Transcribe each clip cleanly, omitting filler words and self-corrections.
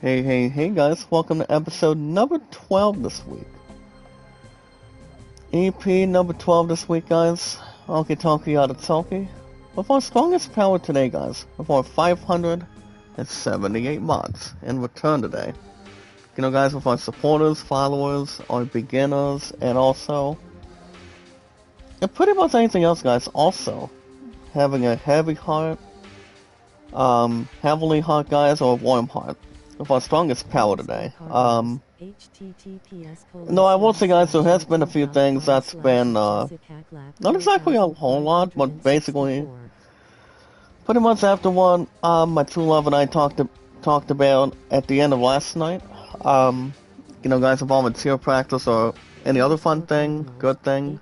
Hey guys, welcome to episode number 12 this week. EP number 12 this week, guys. Okie talkie yada talkie. With our strongest power today, guys. With our 578 mods in return today. You know, guys, with our supporters, followers, our beginners, and also... and pretty much anything else, guys. Also, having a heavy heart, heavily heart, guys, or a warm heart. With our strongest power today. No, I will say, guys, there has been a few things that's been, not exactly a whole lot, but basically, pretty much after what, my true love and I talked about at the end of last night. You know, guys, involving cheer practice or any other fun thing, good thing,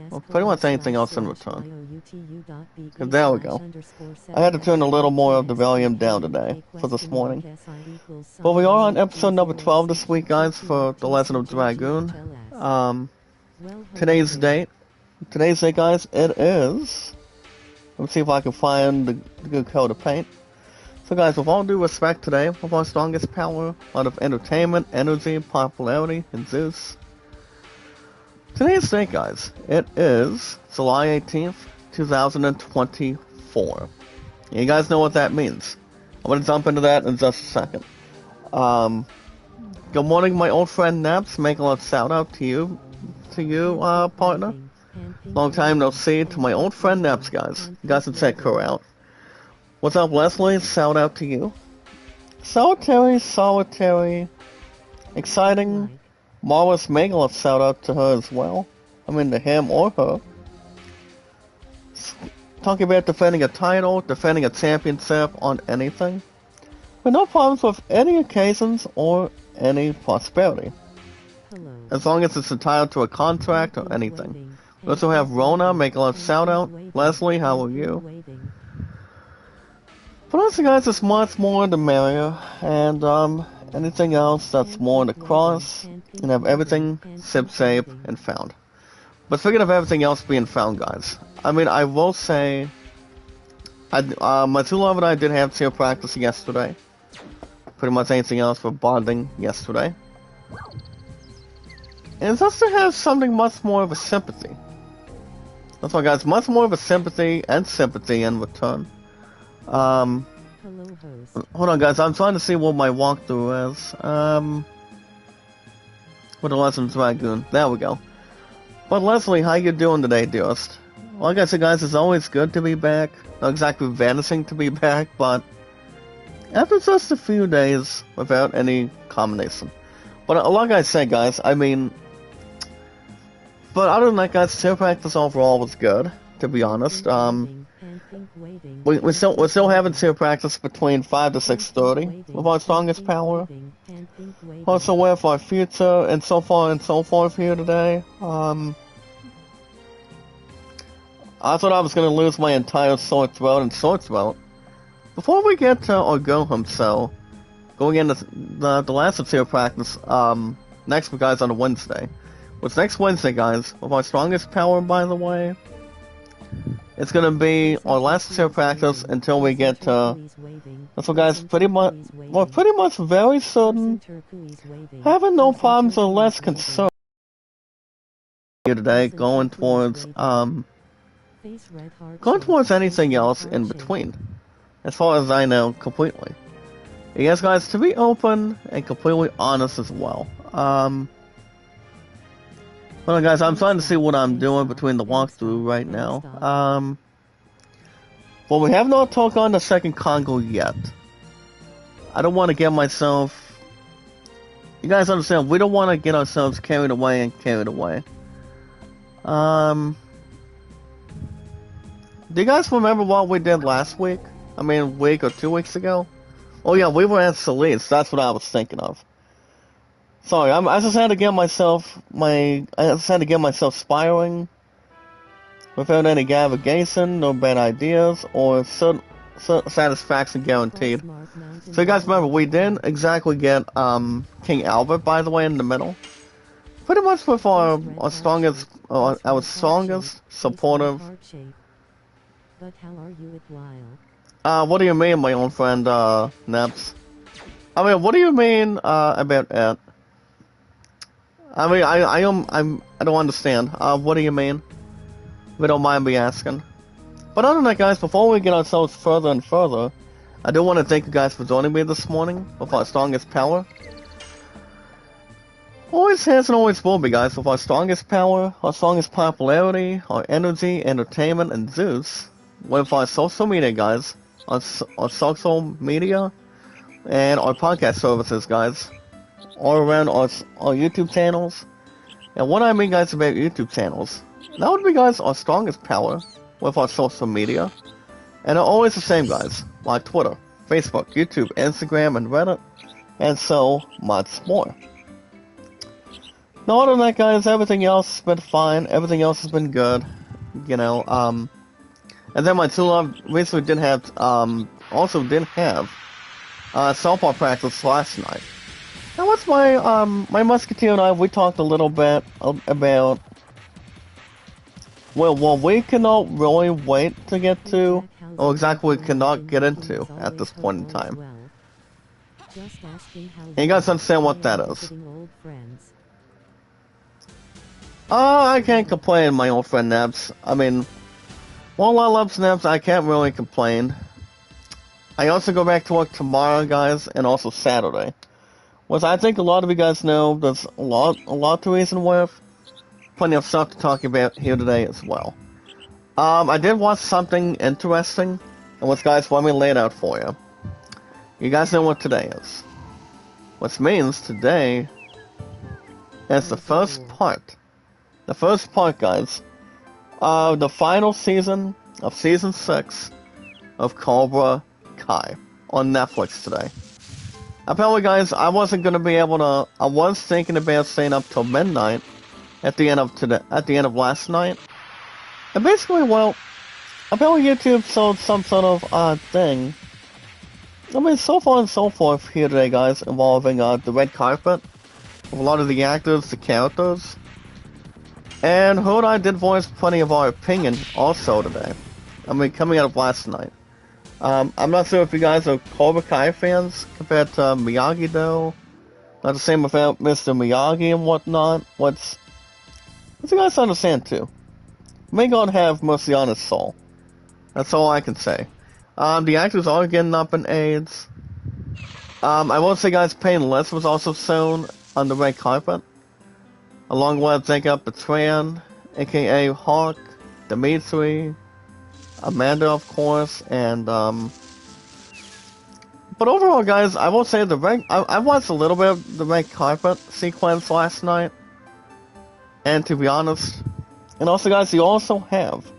or pretty much anything else in return. And there we go. I had to turn a little more of the volume down today for this morning. But we are on episode number 12 this week, guys, for The Legend of Dragoon. Today's date, guys, it is... let's see if I can find the good color to paint. So guys, with all due respect today, with our strongest power out of entertainment, energy, popularity, and Zeus. Today's date, guys, it is July 18th, 2024. You guys know what that means. I'm going to jump into that in just a second. Good morning, my old friend Naps. Making a shout out to you, partner. Long time no see. To my old friend Naps, guys. You guys can check her out. What's up, Leslie? Shout out to you. Solitary, exciting. Marvelous Megaloth, shout out to her as well. I mean, to him or her. Talking about defending a title, defending a championship on anything. But no problems with any occasions or any prosperity. As long as it's entitled to a contract or anything. We also have Rona, making a shout out. Leslie, how are you? But also, guys, it's much more the merrier, and anything else that's more in the cross, and have everything ship safe and found. But speaking of everything else being found, guys, I mean, I will say, my true love and I did have cheer practice yesterday. Pretty much anything else for bonding yesterday. And it's also has something much more of a sympathy. That's why, guys, much more of a sympathy in return. Hold on, guys, I'm trying to see what my walkthrough is. With the Legend of Dragoon. There we go. But Leslie, how you doing today, dearest? Like I said, guys, it's always good to be back. Not exactly vanishing to be back, but after just a few days without any combination. But like I said, guys, I mean, but other than that, guys, cheer practice overall was good, to be honest. We're still having cheer practice between 5 to 6:30 with our strongest power. Also with our future and so far and so forth here today. I thought I was gonna lose my entire sword throat and sword throat. Before we get to our go home, so going into the last cheer practice next week, guys, on a Wednesday. Which next Wednesday, guys, with our strongest power, by the way. It's gonna be our last cheer practice until we get to. So, guys, we're pretty much very certain, having no problems or less concern here today, going towards anything else in between, as far as I know, completely. Yes, guys, to be open and completely honest as well. Well, guys, I'm trying to see what I'm doing between the walkthrough right now. Well, we have not talked on the second Congo yet. I don't want to get myself... You guys understand, we don't want to get ourselves carried away. Do you guys remember what we did last week? I mean, a week or 2 weeks ago? Oh yeah, we were at Solis, that's what I was thinking of. Sorry, I just had to get myself spiraling without any navigation, no bad ideas, or satisfaction guaranteed. So you guys remember, we didn't exactly get King Albert, by the way, in the middle. Pretty much with our strongest supportive. What do you mean, my old friend Neps? I mean, what do you mean about it? I mean, I don't understand. What do you mean? If you don't mind me asking. But other than that, guys, before we get ourselves further and further, I do want to thank you guys for joining me this morning with our strongest power. Always has and always will be, guys, with our strongest power, our strongest popularity, our energy, entertainment, and Zeus, with our social media, guys, our social media, and our podcast services, guys, all around our YouTube channels. And what I mean, guys, about YouTube channels, that would be, guys, our strongest power with our social media. And they're always the same, guys, like Twitter, Facebook, YouTube, Instagram, and Reddit, and so much more. Now, other than that, guys, everything else has been fine. Everything else has been good. You know, and then my true love recently did have, softball practice last night. Now, what's my musketeer and I, we talked a little bit about, well, we cannot really wait to get to, or exactly we cannot get into at this point in time. And you guys understand what that is. I can't complain, my old friend Nebs. I mean, while I love Nebs, I can't really complain. I also go back to work tomorrow, guys, and also Saturday. Which I think a lot of you guys know there's a lot to reason with. Plenty of stuff to talk about here today as well. I did watch something interesting, and which, guys, let me lay it out for you. You guys know what today is. Which means today is the first part. The first part, guys, of the final season of Season 6 of Cobra Kai on Netflix today. Apparently, guys, I wasn't going to be able to... I was thinking about staying up till midnight at the end of last night. And basically, well, apparently YouTube sold some sort of thing. I mean, so far and so forth here today, guys, involving the red carpet. With a lot of the actors, the characters. And Ho and I did voice plenty of our opinion also today. I mean, coming out of last night. I'm not sure if you guys are Cobra Kai fans compared to Miyagi, though. Not the same about Mr. Miyagi and whatnot. What's you guys understand, too? May God have mercy on his soul. That's all I can say. The actors are getting up in age. I will say, guys, Painless was also shown on the red carpet. Along with Jacob Betran, aka Hawk, Dimitri, Amanda, of course, and but overall, guys, I will say I watched a little bit of the red carpet sequence last night, and to be honest, and also, guys, you also have,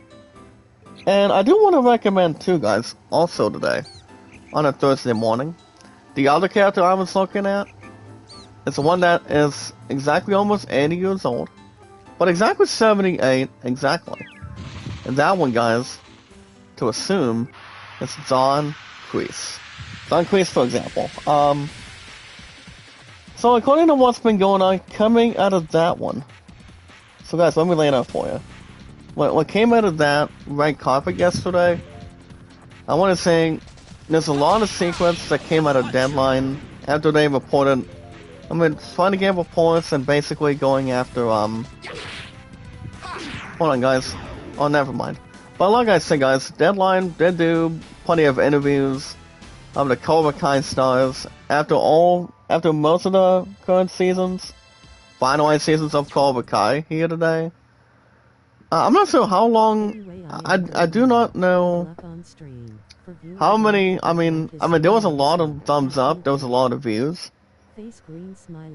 and I do want to recommend too, guys, also today, on a Thursday morning, the other character I was looking at. It's the one that is exactly almost 80 years old, but exactly 78, exactly. And that one, guys, to assume, is Don Kreese. Don Kreese, for example. So according to what's been going on, coming out of that one, so guys, let me lay it out for you. What came out of that red carpet yesterday, I want to say, there's a lot of sequence that came out of Deadline after they reported. I mean, trying to get reports and basically going after, hold on, guys. Oh, never mind. But like I said, guys, Deadline did do plenty of interviews of the Cobra Kai stars after most of the current seasons, finalized seasons of Cobra Kai here today. I'm not sure how long, I do not know how many, I mean, there was a lot of thumbs up, there was a lot of views.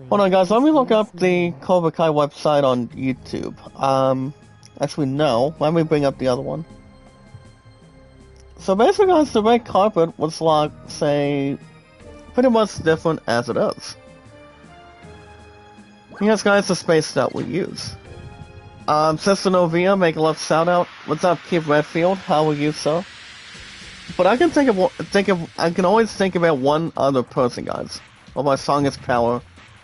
Hold on, guys, let me look up the Cobra Kai website on YouTube. Actually, no. Let me bring up the other one. So basically, guys, the red carpet was like, say, pretty much different as it is. Yes, guys, the space that we use. Sister Novia, make a love shout out. What's up, Keith Redfield? How are you, sir? But I can I can always think about one other person, guys. Of my strongest power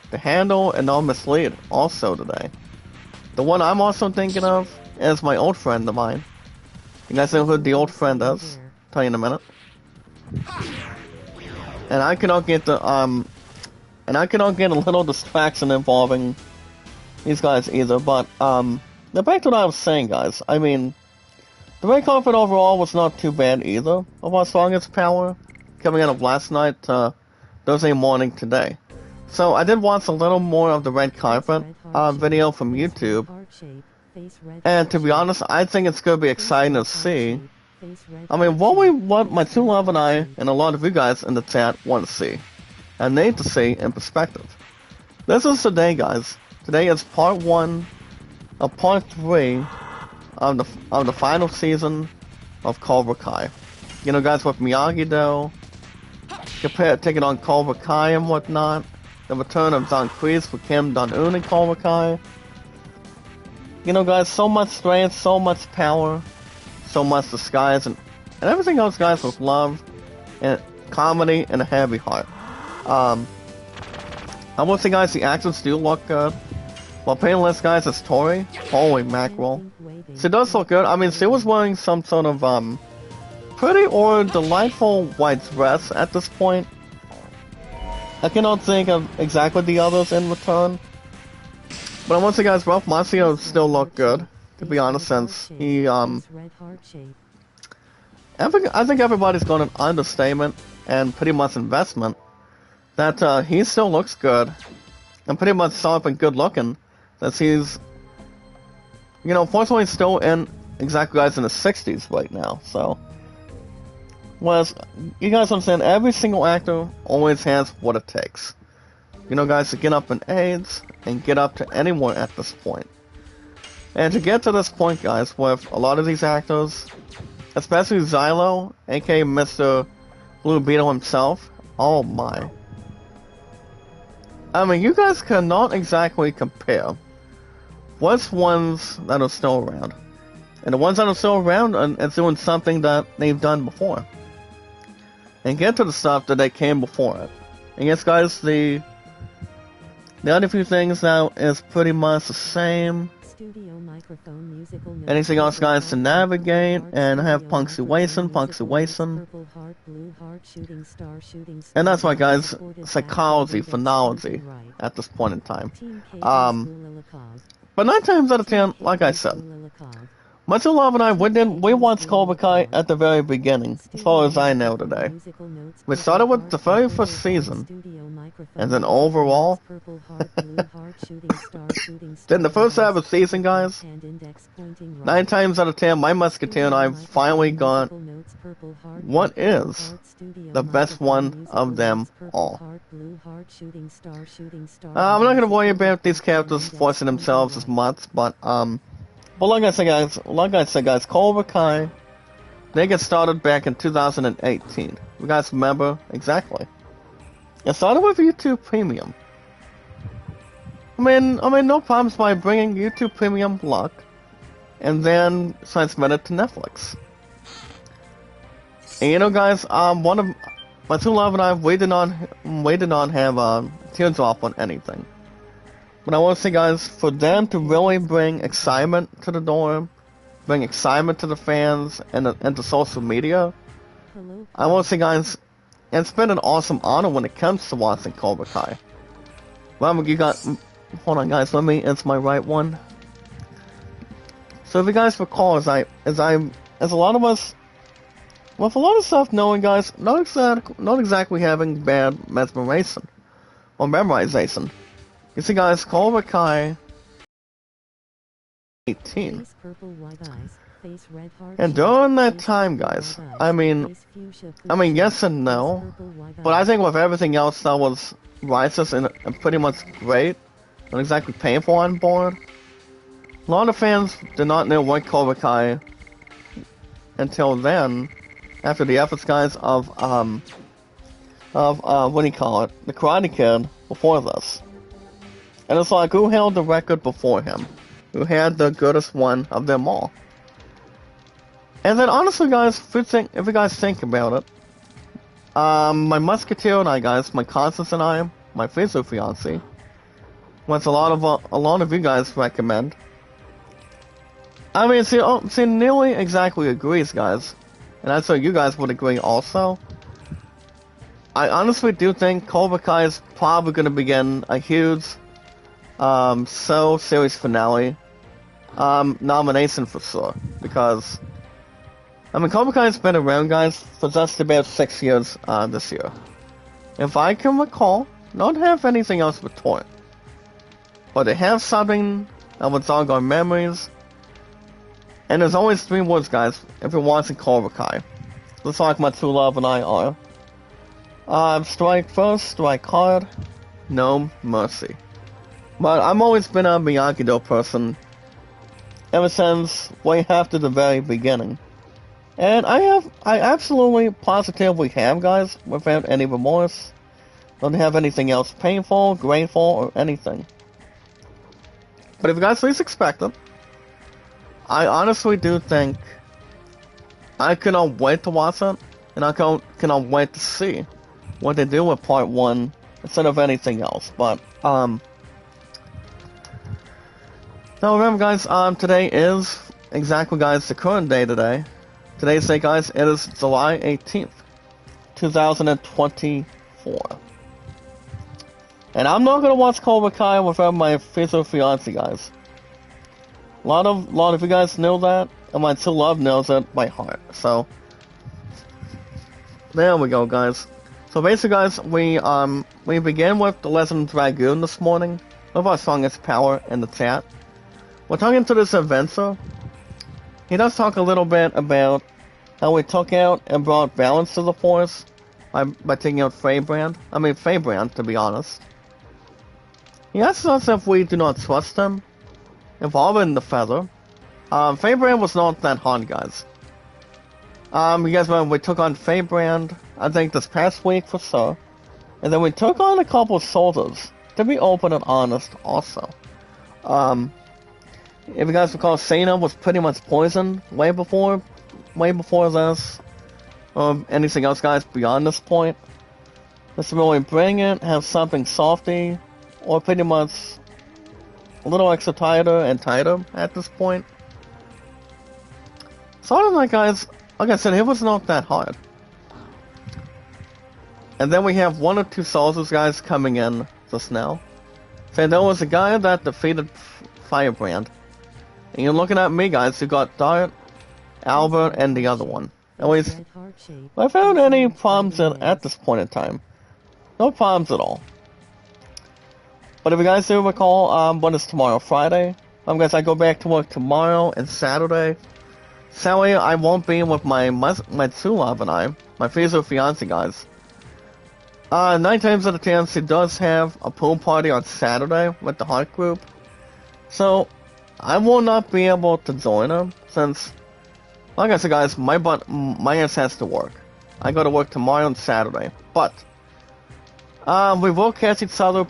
to handle and not mislead also today. The one I'm also thinking of is my old friend of mine. You guys know who the old friend is? Tell you in a minute. and I cannot get the and I cannot get a little distraction involving these guys either. But back to what I was saying, guys. I mean, the red carpet overall was not too bad either of our strongest power, coming out of last night to Thursday morning today. So I did watch a little more of the red carpet video from YouTube, and to be honest, I think it's going to be exciting to see. I mean, what my true love and I, and a lot of you guys in the chat want to see, and need to see in perspective. This is today, guys. Today is part 1 of part 3 of the final season of Cobra Kai. You know, guys, with Miyagi-Do, taking on Cobra Kai and whatnot. The return of Don Kreese with Kim Jong-un and Cobra Kai. You know, guys, so much strength, so much power, so much disguise, and everything else, guys, with love and comedy and a heavy heart. I will say, guys, the actors do look good. While painless, guys, it's Tori. Holy mackerel. She does look good. I mean, she was wearing some sort of, pretty or delightful white dress at this point. I cannot think of exactly the others in return. But I want to say, guys, Ralph Macchio still look good, to be honest, since he, I think everybody's got an understatement and pretty much investment that he still looks good and pretty much sharp and good looking, since he's, you know, fortunately still in exactly, guys, in the 60s right now. So, whereas you guys understand, every single actor always has what it takes, you know, guys, to get up in age and get up to anywhere at this point. And to get to this point, guys, with a lot of these actors, especially Xylo, aka Mr. Blue Beetle himself, oh my. I mean, you guys cannot exactly compare what's ones that are still around, and the ones that are still around and doing something that they've done before, and get to the stuff that they came before it. And yes, guys, the other few things now is pretty much the same. Anything else, guys, to navigate and have punctuation. And that's why, guys, psychology, phonology at this point in time. But 9 times out of 10, like I said, much of Love and I, we watched Cobra Kai at the very beginning, as far as I know today. We started with the very first season, and then overall, then the first ever season, guys, 9 times out of 10, my Musketeer and I finally got what is the best one of them all. I'm not going to worry about these characters forcing themselves as much, but like I said, guys, Cobra Kai, they get started back in 2018. You guys remember exactly? It started with YouTube Premium. I mean, no problems by bringing YouTube Premium luck, and then transmitted to Netflix. And you know, guys, one of my true love and I, we did not have teardrop on anything. But I want to say, guys, for them to really bring excitement to the door, bring excitement to the fans and to social media, I want to say, guys, it's been an awesome honor when it comes to watching Cobra Kai. Well, you got, hold on, guys, it's my right one. So if you guys recall, as a lot of us, with a lot of stuff knowing, guys, not exactly having bad memorization or memorization. You see, guys, Cobra Kai 18. And during that time, guys, I mean, yes and no, but I think with everything else that was righteous and pretty much great, not exactly painful on board, a lot of fans did not know what Cobra Kai until then, after the efforts, guys, of what do you call it, the Karate Kid before this. And it's like, who held the record before him? Who had the goodest one of them all? And then honestly, guys, if you guys think about it, my Musketeer and I, guys, my Constance and I, my future fiancé, which a lot of you guys recommend. I mean, she nearly exactly agrees, guys, and I'm sure you guys would agree also. I honestly do think Cobra Kai is probably going to begin a huge series finale nomination for sure. Because, I mean, Cobra Kai's been around, guys, for just about 6 years this year. If I can recall, not have anything else but toy. But they have something that was on our memories. And there's always 3 words, guys, if you're watching Cobra Kai. Just like my true love and I are. Strike first, strike hard, no mercy. But I've always been a Miyagi-Do person, ever since way after the very beginning. And I absolutely positively have, guys, without any remorse. Don't have anything else painful, grateful, or anything. But if you guys least expect it, I honestly do think I cannot wait to watch it, and I cannot wait to see what they do with part 1 instead of anything else. But now remember, guys, today is exactly, guys, the current day today. Today's date, guys, it is July 18th, 2024. And I'm not gonna watch Cobra Kai without my future fiance, guys. A lot of you guys know that, and my true love knows it by heart. So there we go, guys. So basically, guys, we began with the Legend of Dragoon this morning. One of our strongest power in the chat. We're talking to this adventurer. He does talk a little bit about how we took out and brought balance to the force by taking out Feybrand, to be honest. He asks us if we do not trust him, involving the feather. Feybrand was not that hard, guys. You guys remember we took on Feybrand, I think this past week for sure. And then we took on a couple of soldiers, to be open and honest also. If you guys recall, Sana was pretty much poisoned way before this. Anything else, guys, beyond this point. Let's really bring it, have something softy, or pretty much a little extra tighter and tighter at this point. So I don't know, guys, like I said, it was not that hard. And then we have 1 or 2 soldiers, guys, coming in just now. So there was a guy that defeated Firebrand. And you're looking at me, guys, who got Dart, Albert, and the other one. At least, without any problems at this point in time. No problems at all. But if you guys do recall, what is tomorrow? Friday? Guys, I go back to work tomorrow and Saturday. Saturday, I won't be with my true love and I, my future fiance, guys. 9 times out of 10, she does have a pool party on Saturday with the Heart Group. So, I will not be able to join her, since, like I said, guys, my ass has to work. I go to work tomorrow and Saturday. But, we will catch each other.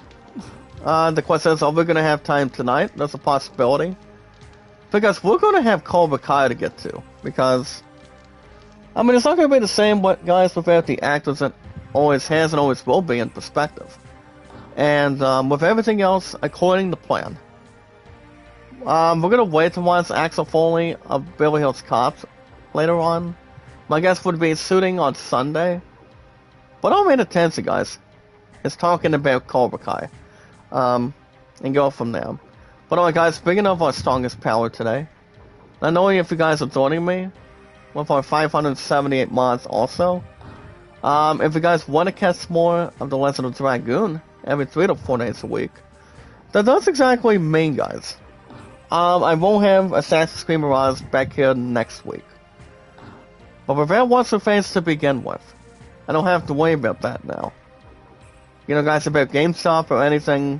The question is, are we going to have time tonight? There's a possibility. Because we're going to have Cobra Kai to get to. Because, I mean, it's not going to be the same, guys, without the actors that always has and always will be in perspective. And with everything else according to plan. We're going to wait to watch Axel Foley of Beverly Hills Cops later on. My guess would be shooting on Sunday. But all main attention, guys, is talking about Cobra Kai. And go from there. But alright, guys, speaking of our strongest power today, I know if you guys are joining me with our 578 mods also. If you guys want to catch more of the Legend of Dragoon every 3 to 4 days a week, that does exactly mean, guys. I won't have Assassin's Creed Mirage back here next week. But without What's Her Face to begin with, I don't have to worry about that now. You know, guys, about GameStop or anything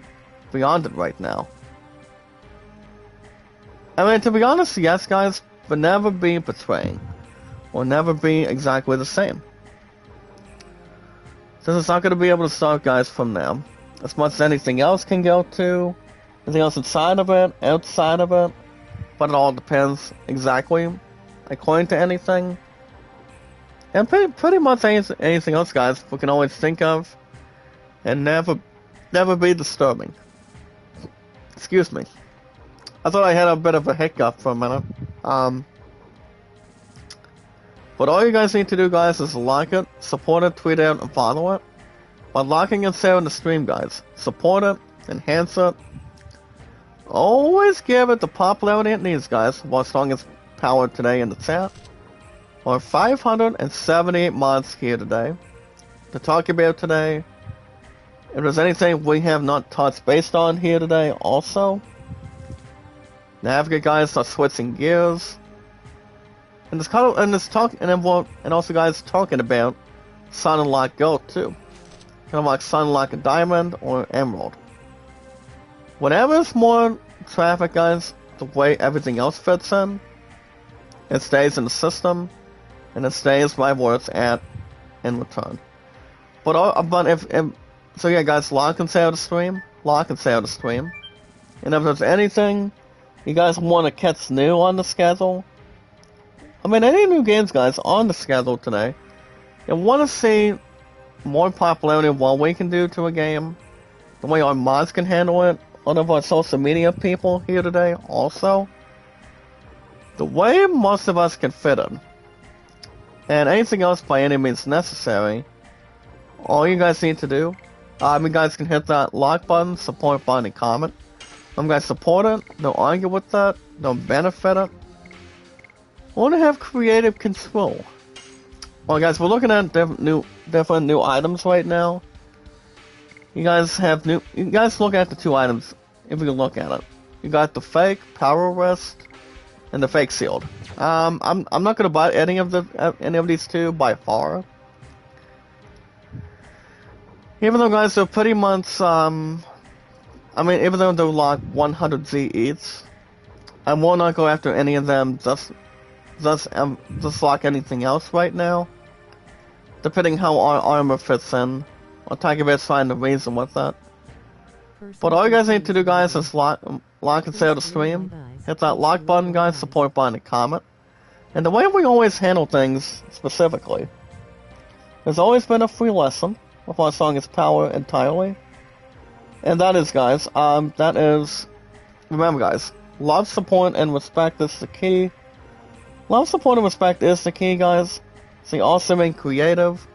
beyond it right now. I mean, to be honest, yes, guys, but never be betraying. Or never be exactly the same. Since it's not going to be able to start, guys, from there. As much as anything else can go to, anything else inside of it, outside of it, but it all depends exactly, according to anything. And pretty much anything else, guys, we can always think of, and never be disturbing. Excuse me. I thought I had a bit of a hiccup for a minute. But all you guys need to do, guys, is like it, support it, tweet it, and follow it. by locking and sharing the stream, guys. Support it, enhance it. Always give it the popularity it needs, guys. While strongest power today in the chat. Or 578 mods here today to talk about today. If there's anything we have not touched based on here today, also. Navigate, guys, start switching gears. And this kind of, and also, guys, talking about Sun Unlock Gold too. Kind of like Sun Unlock a Diamond or Emerald. Whenever's more traffic, guys, the way everything else fits in, it stays in the system, and it stays right where it's at in return. But so yeah, guys, lock and save the stream. Lock and save the stream. And if there's anything you guys want to catch new on the schedule, I mean, any new games, guys, on the schedule today, and want to see more popularity of what we can do to a game, the way our mods can handle it, one of our social media people here today, also, the way most of us can fit in, and anything else by any means necessary, all you guys need to do, you guys can hit that like button, support button, and comment. You guys support it, don't argue with that, don't benefit it. I want to have creative control. Well, guys, we're looking at different new items right now. You guys look at the two items if you can look at it. You got the fake power wrist and the fake shield. I'm not gonna buy any of these two by far. Even though, guys, they're pretty much even though they're like 100Z each, I will not go after any of them just like anything else right now. Depending how our armor fits in. I'll talk about find the reason with that. But all you guys need to do, guys, is like and share the stream. Hit that like button, guys, support button, and comment. And the way we always handle things specifically, there's always been a free lesson of our strongest power entirely. And that is, guys, remember, guys, love, support, and respect is the key. Love, support, and respect is the key, guys. See, also being creative,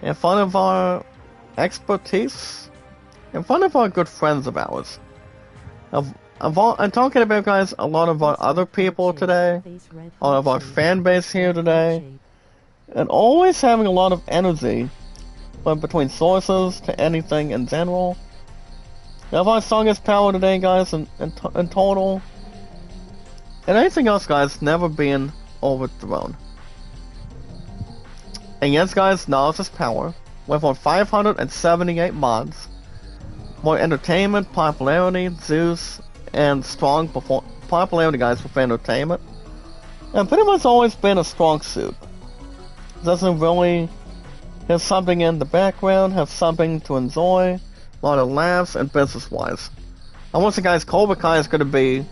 in front of our expertise, in front of our good friends of ours. I'm talking about, guys, a lot of our other people today, all of our fan base here today, and always having a lot of energy, but between sources to anything in general. Of our strongest power today, guys, in total, and anything else, guys, never being overthrown. And yes, guys, knowledge is power. Went on 578 mods. More entertainment, popularity, Zeus, and strong popularity, guys, with entertainment. And pretty much always been a strong suit. Doesn't really have something in the background, have something to enjoy, a lot of laughs, and business-wise. And once again, guys, Cobra Kai is going to be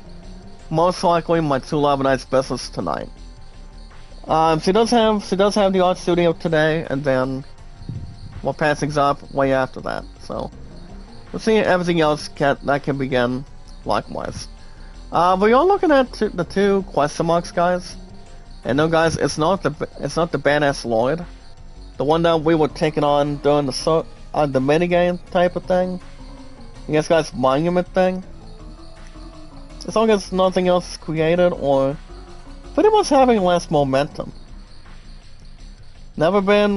most likely my 2 nights business tonight. She does have the art studio today, and then we'll pass things up way after that. So we'll see everything else that can begin likewise. We are looking at the two question marks, guys. And no, guys, it's not the badass Lloyd, the one that we were taking on during the minigame type of thing. Yes, guys, monument thing. As long as nothing else is created or pretty much having less momentum. Not very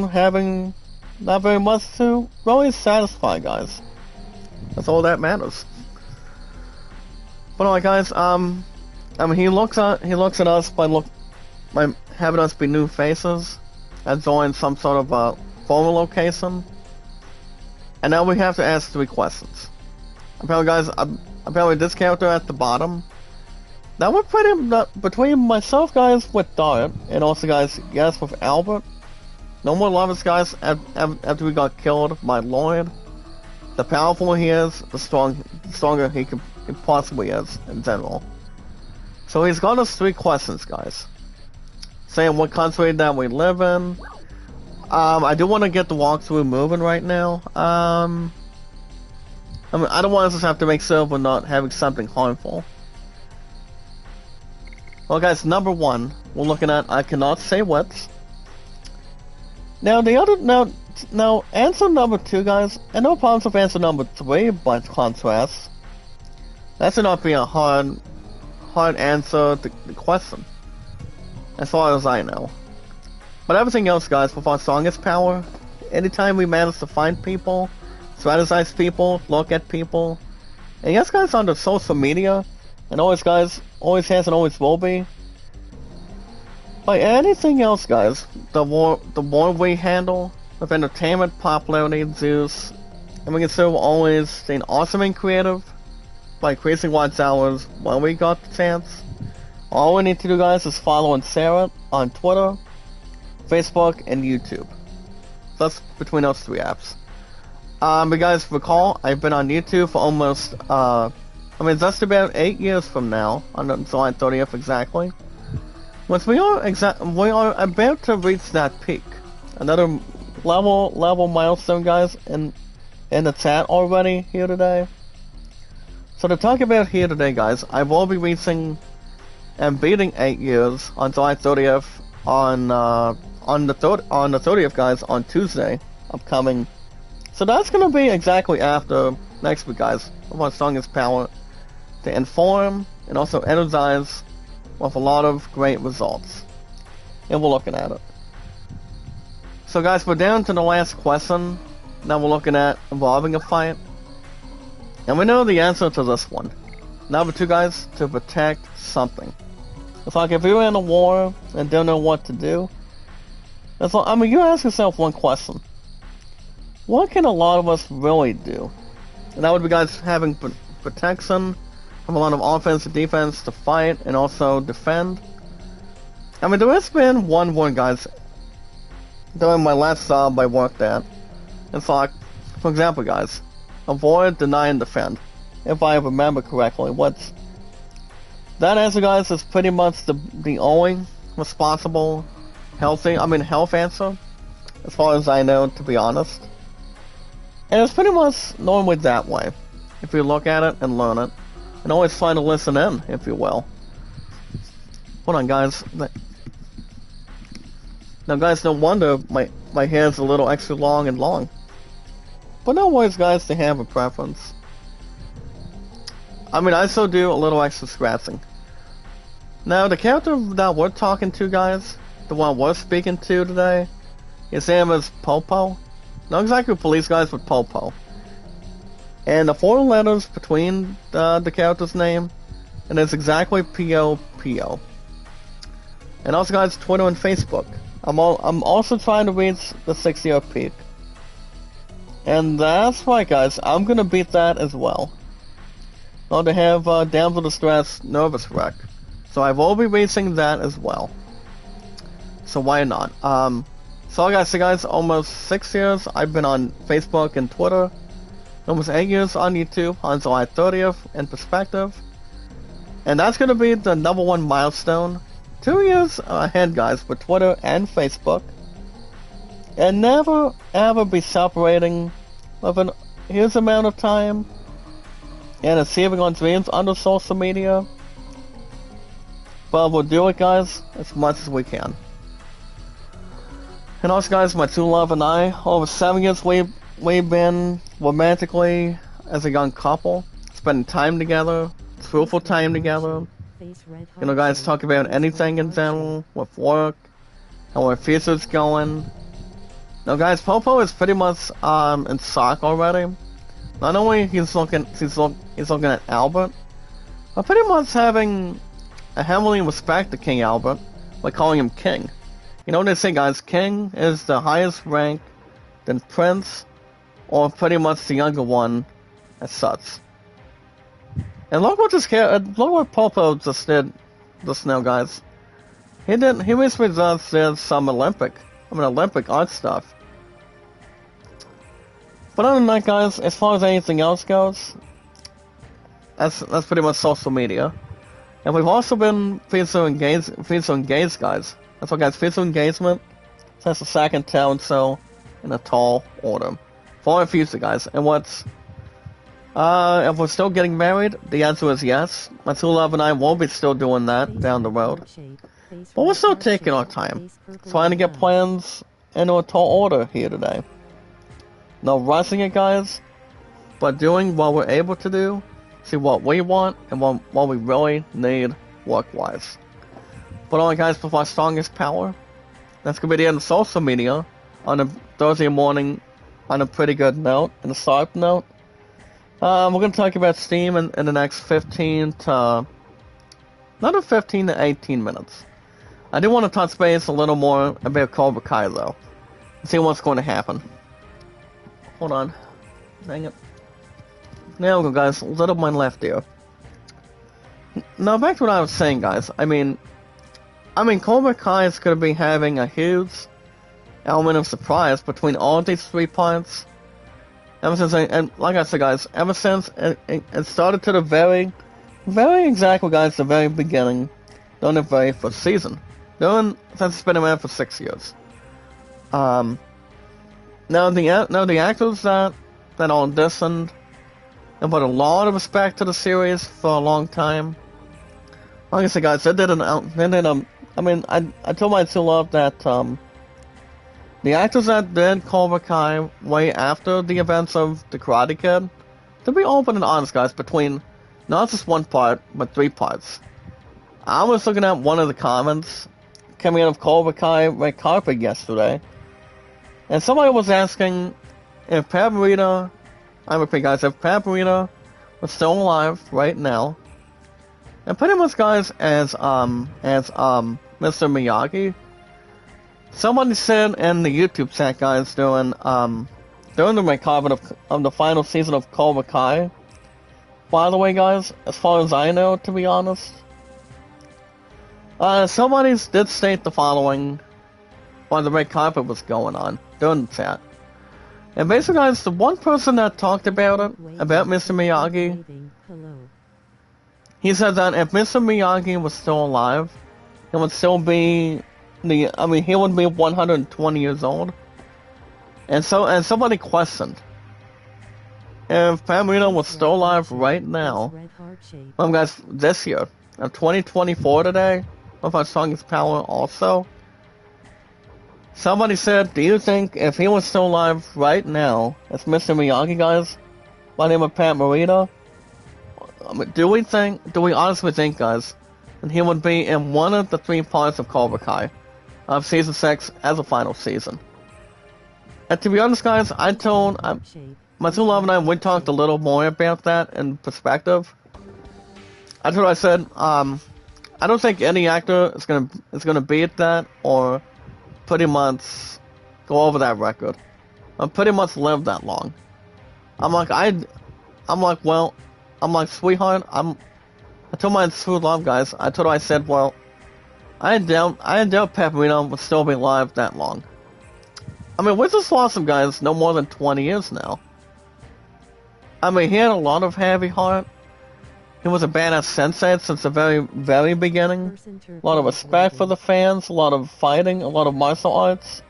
much to really satisfy, guys. That's all that matters. But alright, guys, he looks at us by having us be new faces and join some sort of a former location. And now we have to ask 3 questions. Apparently, guys, apparently this character at the bottom, that we're between myself, guys, with Dart, and also, guys, yes, with Albert. No more lovers, guys, after we got killed by Lloyd. The powerful he is, the stronger he possibly is, in general. So he's got us 3 questions, guys. Saying what country that we live in. I do want to get the walkthrough moving right now. I don't want us to have to make sure we're not having something harmful. Well, guys, number 1, we're looking at I cannot say what. Now the other now answer number 2, guys, and no problems with answer number 3 by contrast. That should not be a hard answer to the question, as far as I know. But everything else, guys, with our strongest power, anytime we manage to find people, strategize people, look at people, and yes, guys, on the social media, and always, guys, always has and always will be. By anything else, guys, the more we handle with entertainment, popularity, juice, and we can still always stay awesome and creative by increasing watch hours when we got the chance. All we need to do, guys, is follow and share it on Twitter, Facebook, and YouTube. That's between those 3 apps. But guys, recall, I've been on YouTube for almost, just about 8 years from now, on July 30th exactly. Once we are about to reach that peak. Another level milestone, guys, in the chat already here today. So to talk about here today, guys, I will be reaching and beating 8 years on July 30th on the 30th, guys, on Tuesday upcoming. So that's gonna be exactly after next week, guys, of our strongest power to inform and also energize with a lot of great results. And we're looking at it. So guys, we're down to the last question. Now we're looking at involving a fight. And we know the answer to this one. Number 2, guys, to protect something. It's like if you're in a war and don't know what to do. It's like, you ask yourself one question. What can a lot of us really do? And that would be, guys, having protection, have a lot of offense and defense to fight and also defend. There has been one word, guys, during my last job I worked at. It's like, for example, guys, avoid, deny, and defend. If I remember correctly, that answer, guys, is pretty much the only responsible, health answer, as far as I know, to be honest. And it's pretty much normally that way, if you look at it and learn it, and always try to listen in, if you will. Hold on, guys. Now, guys, no wonder my hair's a little extra long and long. But no worries, guys, they have a preference. I still do a little extra scratching. Now, the character that we're talking to, guys, the one we're speaking to today, his name is Popo. Not exactly police, guys, but Popo. And the 4 letters between the character's name, and it's exactly P-O-P-O. And also, guys, Twitter and Facebook. I'm also trying to reach the 6-year peak. And that's right, guys, I'm gonna beat that as well. Not to have damsel distress nervous wreck. So I will be reaching that as well. So why not? So guys, almost 6 years I've been on Facebook and Twitter. Almost 8 years on YouTube on July 30th in perspective. And that's gonna be the number 1 milestone. 2 years ahead, guys, for Twitter and Facebook. And never ever be separating of an huge amount of time and achieving our dreams under social media. But we'll do it, guys, as much as we can. And also, guys, my true love and I, over 7 years we've been romantically as a young couple, spending time together, fruitful time together. Guys, talk about anything in general, with work, how our future's going. Now, guys, Popo is pretty much in shock already. Not only he's looking at Albert, but pretty much having a heavily respect to King Albert by calling him King. You know what they say, guys? King is the highest rank, then Prince, or pretty much the younger one, as such. And look what Popo just did just now, guys. He basically just did some Olympic art stuff. But other than that, guys, as far as anything else goes, that's pretty much social media. And we've also been featuring engaged, guys. That's what, guys, physical engagement. So that's the second talent show in a tall order. For our future, guys. And if we're still getting married, the answer is yes. My true love and I will be still doing that down the road. But we're still taking our time, trying to get plans into a tall order here today. No rushing it, guys, but doing what we're able to do, see what we want and what we really need work-wise. But alright guys, with our strongest power, that's going to be the end of social media on a Thursday morning on a pretty good note, and a sharp note. We're going to talk about Steam in the next 15 to 18 minutes. I do want to touch base a little more about Cobra Kai though, and see what's going to happen. Hold on. Dang it. There we go, guys. A little bit left here. Now back to what I was saying, guys. I mean, Cobra Kai is going to be having a huge element of surprise between all of these 3 parts. Ever since, and like I said, guys, ever since it started to the very exactly, guys, the very beginning, during the very first season. Since it's been around for 6 years. Now the actors that auditioned and put a lot of respect to the series for a long time. Like I said, guys, I told my two love that the actors that did Cobra Kai way after the events of the Karate Kid, to be open and honest, guys, between not just 1 part but 3 parts. I was looking at one of the comments coming out of Cobra Kai Red Carpet yesterday, and somebody was asking if Pat Morita, I repeat, guys, if Pat Morita was still alive right now, and pretty much, guys, as Mr. Miyagi. Somebody said in the YouTube chat, guys, during the Red Carpet of the final season of Cobra Kai. By the way, guys, as far as I know, to be honest, somebody did state the following while the Red Carpet was going on during the chat. And basically, guys, the one person that talked about it, about Mr. Miyagi, he said that if Mr. Miyagi was still alive, he would still be he would be 120 years old. And somebody questioned if Pat Morita was still alive right now. Well, guys, this year, 2024 today, with our strongest power also. Somebody said, do you think if he was still alive right now, as Mr. Miyagi, guys, by the name of Pat Morita, do we honestly think, guys, that he would be in one of the 3 parts of Cobra Kai of Season 6 as a final season? And to be honest, guys, my two love and I, we talked a little more about that in perspective. That's what I said. I don't think any actor is gonna beat that or pretty much go over that record. Pretty much live that long. Sweetheart, I told my true love, guys, I said, well, I doubt Pat Morita would still be alive that long. We just lost him, guys, no more than 20 years now. He had a lot of heavy heart. He was a badass sensei since the very, very beginning. A lot of respect for the fans, a lot of fighting, a lot of martial arts.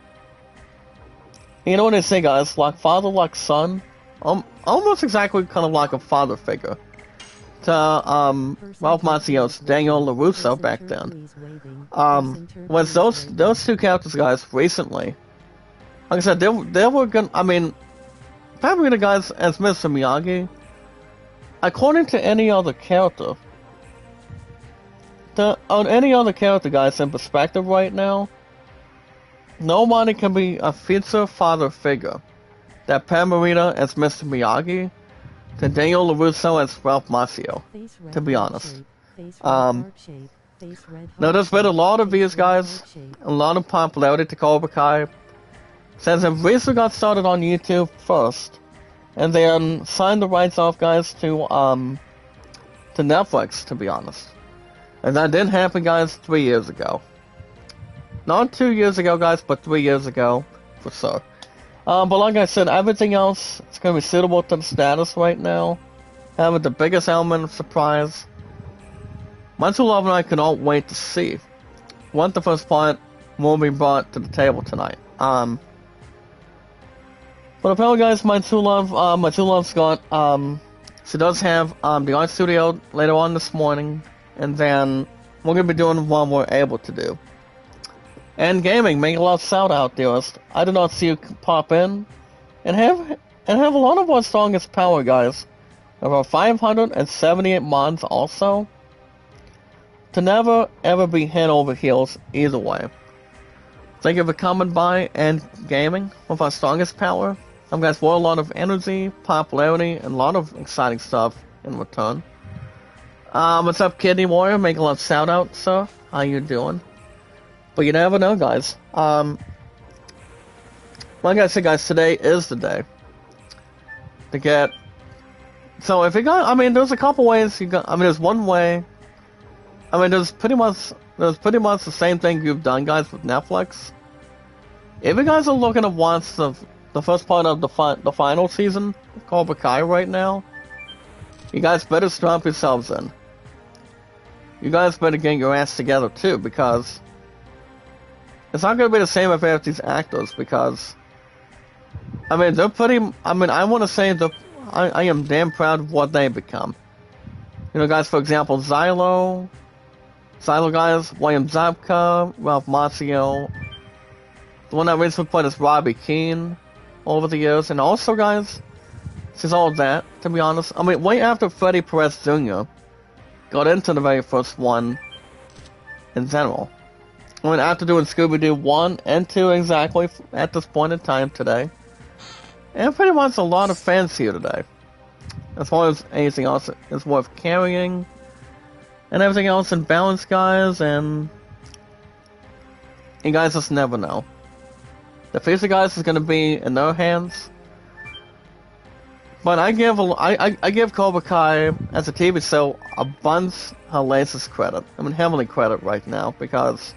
You know what they say, guys, like father, like son. Almost exactly kind of like a father figure to Ralph Macchio's Daniel LaRusso back then. Was those 2 characters, guys, recently, like I said, they were gonna, Pat Morita, guys, as Mr. Miyagi, according to any other character, guys, in perspective right now, nobody can be a future father figure that Pat Morita as Mr. Miyagi, to Daniel LaRusso as Ralph Macchio, to be honest. Now there's been a lot of views, guys, a lot of popularity to Cobra Kai, since it recently got started on YouTube first, and then signed the rights off, guys, to Netflix, to be honest. And that did happen, guys, 3 years ago. Not 2 years ago, guys, but 3 years ago, for sure. But like I said, everything else is going to be suitable to the status right now. Having the biggest element of surprise. My two love and I cannot wait to see what the first part will be brought to the table tonight. But apparently, guys, my two love's got, she does have, the art studio later on this morning, and then we're gonna be doing what we're able to do. And gaming, make a lot of shout out, dearest. I did not see you pop in, and have a lot of our strongest power, guys. Over 578 mods also. To never ever be head over heels either way. Thank you for coming by and gaming with our strongest power. Guys, for a lot of energy, popularity, and a lot of exciting stuff in return. What's up, Kidney Warrior? Make a lot of shout out, sir. How you doing? But you never know, guys. Like I said, guys, today is the day to get. So if you got, I mean, there's a couple ways you got. I mean, there's one way. I mean, there's pretty much the same thing you've done, guys, with Netflix. If you guys are looking to watch the first part of the final season of Cobra Kai right now, you guys better strap yourselves in. You guys better get your ass together too, because it's not going to be the same affair with these actors. Because I mean, they're pretty. I mean, I want to say that I am damn proud of what they've become. You know, guys. For example, Xylo guys, William Zabka, Ralph Macchio, the one that recently played as Robbie Keane over the years, and also, guys, since all of that, to be honest, I mean, way after Freddie Perez Jr. got into the very first one in general. I mean, after doing Scooby-Doo 1 and 2 exactly at this point in time today, and pretty much a lot of fans here today. As far as anything else is worth carrying, and everything else in balance, guys, and you guys just never know. The future, guys, is going to be in their hands. But I give Cobra Kai as a TV show a bunch of latest credit. I mean, heavily credit right now, because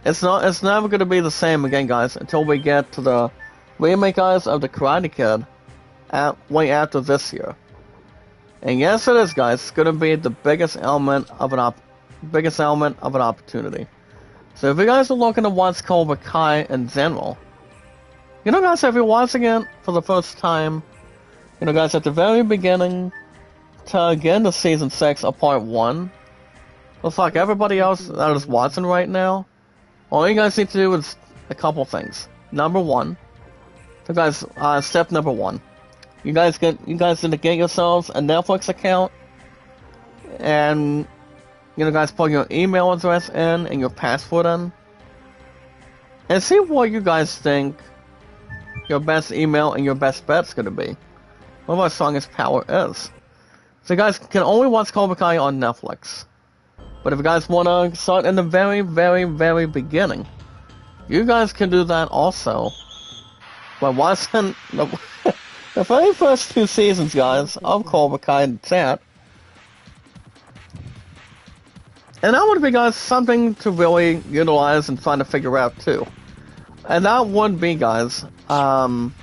it's never going to be the same again, guys, until we get to the remake, guys, of the Karate Kid way after this year. And yes, it is, guys. It's going to be the biggest element of an opportunity. So if you guys are looking to watch Cobra Kai in general, you know, guys, if you're watching it for the first time, you know, guys, at the very beginning to get into season 6 of part 1, looks like everybody else that is watching right now, all you guys need to do is a couple things. Number one, so guys, step number 1. You guys need to get yourselves a Netflix account, and you know, guys, put your email address in and your password in, and see what you guys think your best email and your best bet's gonna be. What our strongest power is. So you guys can only watch Cobra Kai on Netflix. But if you guys wanna start in the very, very, very beginning, you guys can do that also by watching the very first 2 seasons, guys, of Cobra Kai and chat. And that would be, guys, something to really utilize and try to figure out too. And that would be, guys, I mean,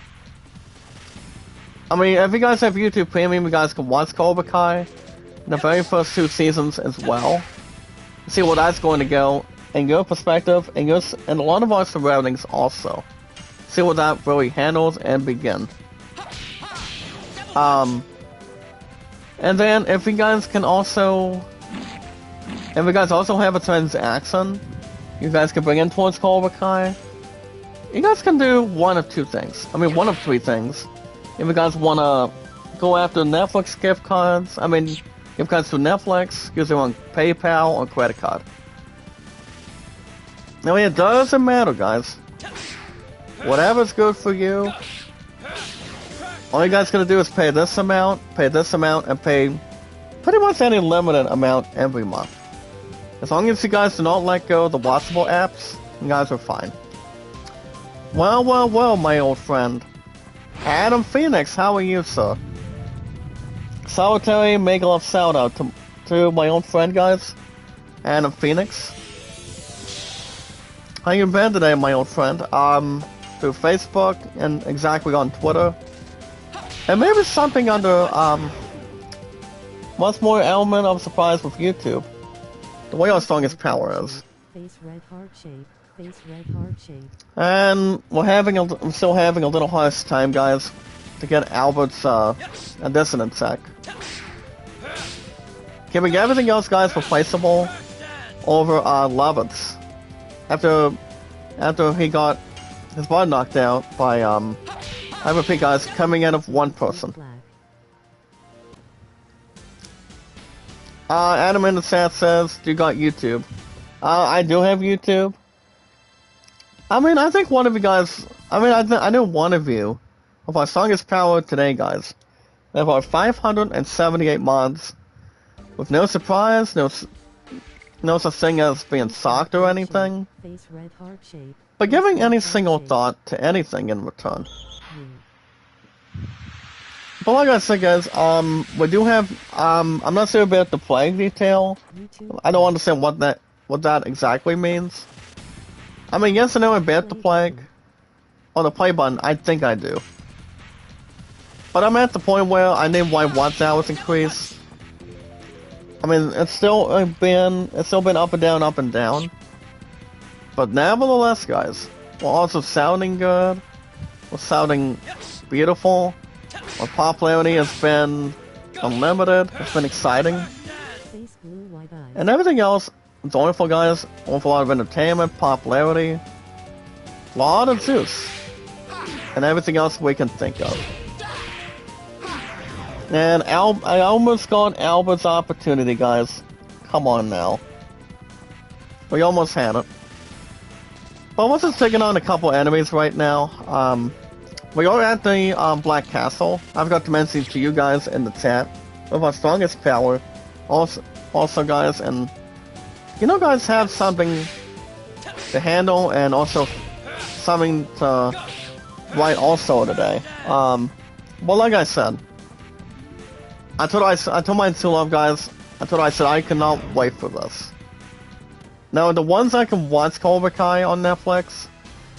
if you guys have YouTube Premium, you guys can watch Cobra Kai in the very first 2 seasons as well. See where that's going to go, and your perspective, and a lot of our surroundings also. See what that really handles and begin. And then if you guys also have a transaction you guys can bring in towards Cobra Kai, you guys can do one of 2 things. I mean, one of 3 things. If you guys want to go after Netflix gift cards, I mean, gift cards to Netflix, use them on PayPal or credit card. I mean, it doesn't matter, guys. Whatever's good for you. All you guys gotta do is pay this amount, and pay pretty much any limited amount every month. As long as you guys do not let go of the watchable apps, you guys are fine. Well, well, well, my old friend. Adam Phoenix, how are you, sir? Solitary make love shout out to my old friend, guys. Adam Phoenix. How you been today, my old friend? Through Facebook and exactly on Twitter. And maybe something under, much more element of surprise with YouTube. The way our strongest power is. Face red heart shape. Face red heart shape. And I'm still having a little harsh time, guys, to get Albert's, dissonance check. Keeping everything else, guys, replaceable over, Lovett's. after he got his butt knocked out by I repeat guys, coming out of one person. Adam in the chat says, "You got YouTube?" I do have YouTube. I mean, I think one of you guys. I mean, I know one of you of our strongest power today, guys. We have our 578 mods with no surprise, no such thing as being socked or anything, but giving any single thought to anything in return. But like I said, guys, we do have, I'm not sure about the plague detail. I don't understand what that exactly means. I mean, yes, I know about the plague. On the play button, I think I do. But I'm at the point where I need my watch hours increased. I mean, it's still been up and down, up and down. But nevertheless, guys, we're also sounding good. We're sounding beautiful. Our popularity has been unlimited. It's been exciting. And everything else is wonderful, guys. Awful lot of entertainment, popularity, a lot of juice, and everything else we can think of. And I almost got Albert's opportunity, guys. Come on now. We almost had it. But we're just taking on a couple enemies right now. We are at the Black Castle. I forgot to mention to you guys in the chat with our strongest power. Also, guys, and you know, guys have something to handle and also something to write also today. Well, like I said, I told my two love guys. I said I cannot wait for this. Now, the ones I can watch Cobra Kai on Netflix,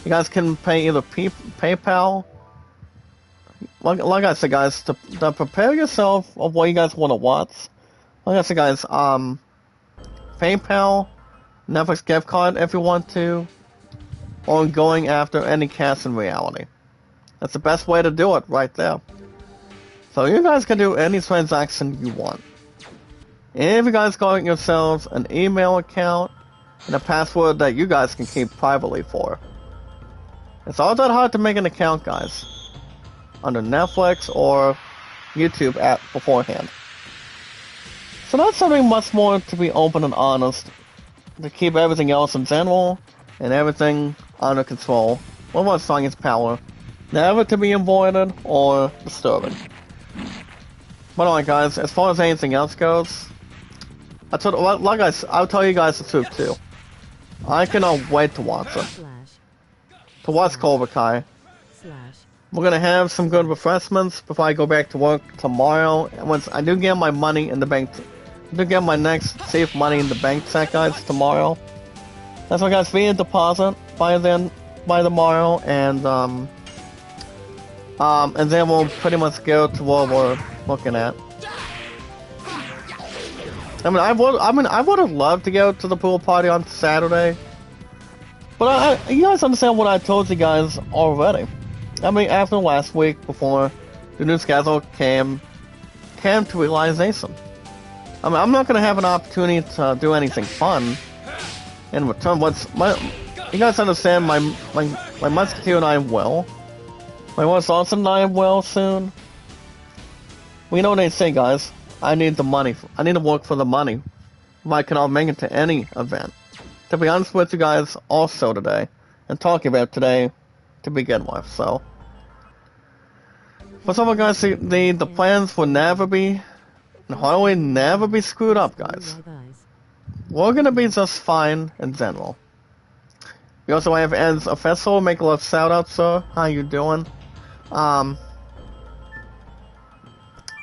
you guys can pay either PayPal. Like I said, guys, to prepare yourself of what you guys want to watch. Like I said, guys, PayPal, Netflix gift card if you want to, or going after any cast in reality. That's the best way to do it right there. So you guys can do any transaction you want. If you guys got yourselves an email account and a password that you guys can keep privately for. It's all that hard to make an account, guys, under Netflix or YouTube app beforehand. So that's something much more to be open and honest, to keep everything else in general and everything under control. One more strongest power, never to be avoided or disturbing. But alright, guys, as far as anything else goes, I'll tell you guys the truth too. I cannot wait to watch it. To watch Cobra Kai. We're gonna have some good refreshments before I go back to work tomorrow. And once I do get my money in the bank, I do get my next safe money in the bank check, guys, tomorrow. That's why, guys, be a deposit by tomorrow, and then we'll pretty much go to what we're looking at. I would have loved to go to the pool party on Saturday, but you guys understand what I told you guys already. I mean, after last week, before the new schedule came to realization. I mean, I'm not gonna have an opportunity to do anything fun in return. You guys understand? My musketeer and I will. My West Austin and I will soon. Well, you know what they say, guys. I need the money. I need to work for the money. If I cannot make it to any event. To be honest with you guys, also today, and talking about today to begin with. So, for some of you guys, the plans will never be, hardly never be screwed up, guys. We're gonna be just fine in general. We also have Ed's official. Make a little shout out, sir. How you doing?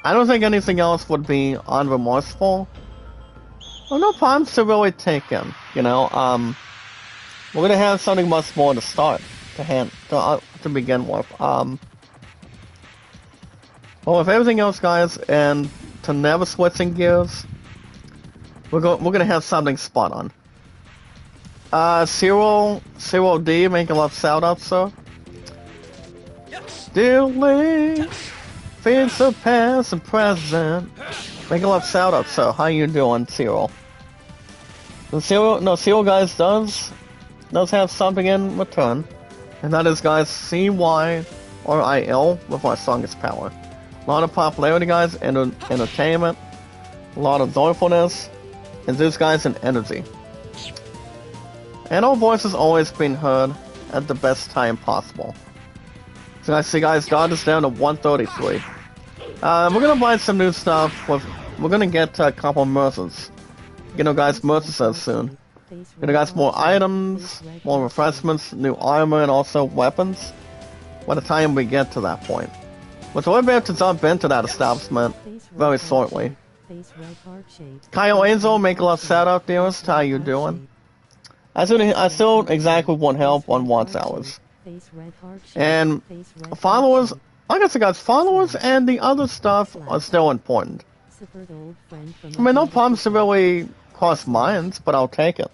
I don't think anything else would be unremorseful. Well, no problems to really take in, you know. We're gonna have something much more to start, to begin with. Well, with everything else, guys, and to never switching gears, we're gonna have something spot on. Cyril D, make a love shout out, sir. Dearly, feeds the past and present. Make a love shout out, sir. How you doing, Cyril? Cyril, guys, does does have something in return, and that is, guys, CYRIL with our strongest power. A lot of popularity, guys, entertainment, a lot of joyfulness, and this, guys, in energy. And our voices always being heard at the best time possible. So I see, guys, God is down to 133. We're gonna buy some new stuff. We're gonna get a couple mercies. You know, guys, mercies soon. You know, guys, more items, more refreshments, new armor, and also weapons. By the time we get to that point. But we're about to jump into that establishment very shortly. Kyle Angel, make a love shout out, dearest. How you doing? I still exactly want help on watch hours. And followers, like I said, guys, followers and the other stuff are still important. I mean, no problems to really cross minds, but I'll take it.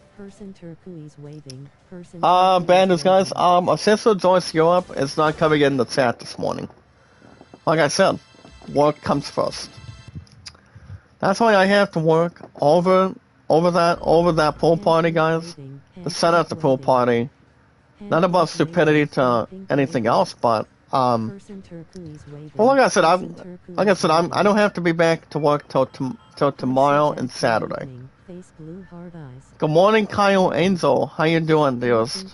Bandits, guys, our sister Joyce Europe is not coming in the chat this morning. Like I said, work comes first. That's why I have to work over that pool party, guys. To set up the pool party. Not about stupidity to anything else, but well, like I said, I don't have to be back to work till tomorrow and Saturday. Good morning, Kyle Angel. How you doing, dearest?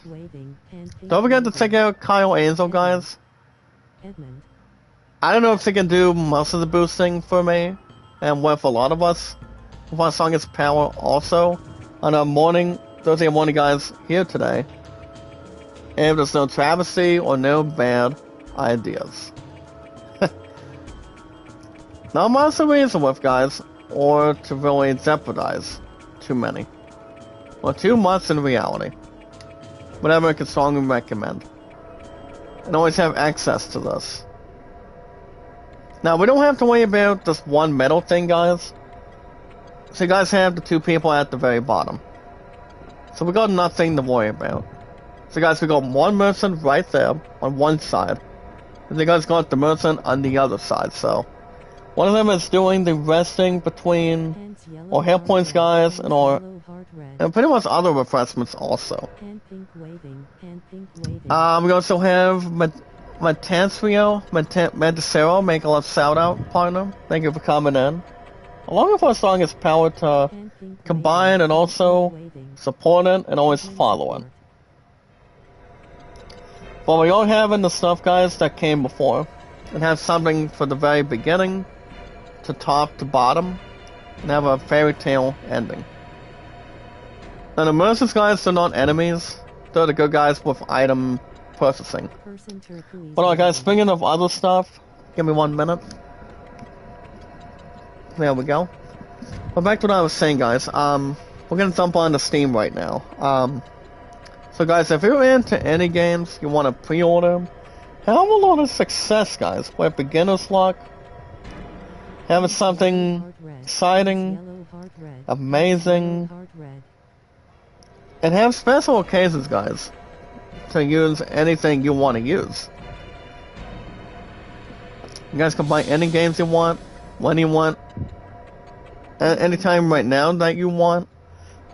Don't forget to check out Kyle Angel, guys. I don't know if they can do most of the boosting for me, and with a lot of us, with our strongest power also, on a Thursday morning, guys, here today. And there's no travesty or no bad ideas. Not much to reason with, guys, or to really jeopardize too many. Or too much in reality. Whatever I can strongly recommend. And always have access to this. Now, we don't have to worry about this one metal thing, guys. So you guys have the two people at the very bottom. So we got nothing to worry about. So guys, we got one merchant right there on one side. And you guys got the merchant on the other side, so. One of them is doing the resting between our hit points, guys, and pretty much other refreshments also. We also have Medicero, make a love shout out, partner. Thank you for coming in. Along with our strongest power to combine and also support it and always follow it. But we all having the stuff, guys, that came before. And have something for the very beginning, to top to bottom, and have a fairy tale ending. And the mercies, guys, are not enemies. They're the good guys with item purchasing. But alright, guys, speaking of other stuff, give me 1 minute. There we go. But back to what I was saying, guys. We're gonna jump onto Steam right now. So guys, if you're into any games, you want to pre-order, have a lot of success, guys. With beginner's luck, having something exciting, amazing, and have special occasions, guys, to use anything you want to use. You guys can buy any games you want, when you want, anytime right now that you want.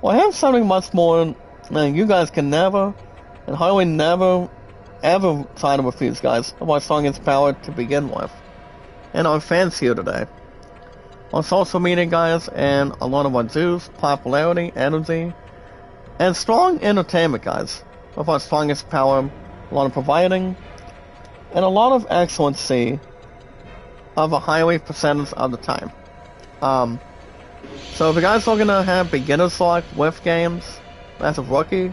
Well, I have something much more than you guys can never, and hardly never, ever try to refuse, guys, of our strongest power to begin with. And our fans here today. On social media, guys, and a lot of our dues, popularity, energy, and strong entertainment, guys, with our strongest power, a lot of providing, and a lot of excellency of a high percentage of the time. So if you guys are looking to have beginner's luck with games as a rookie,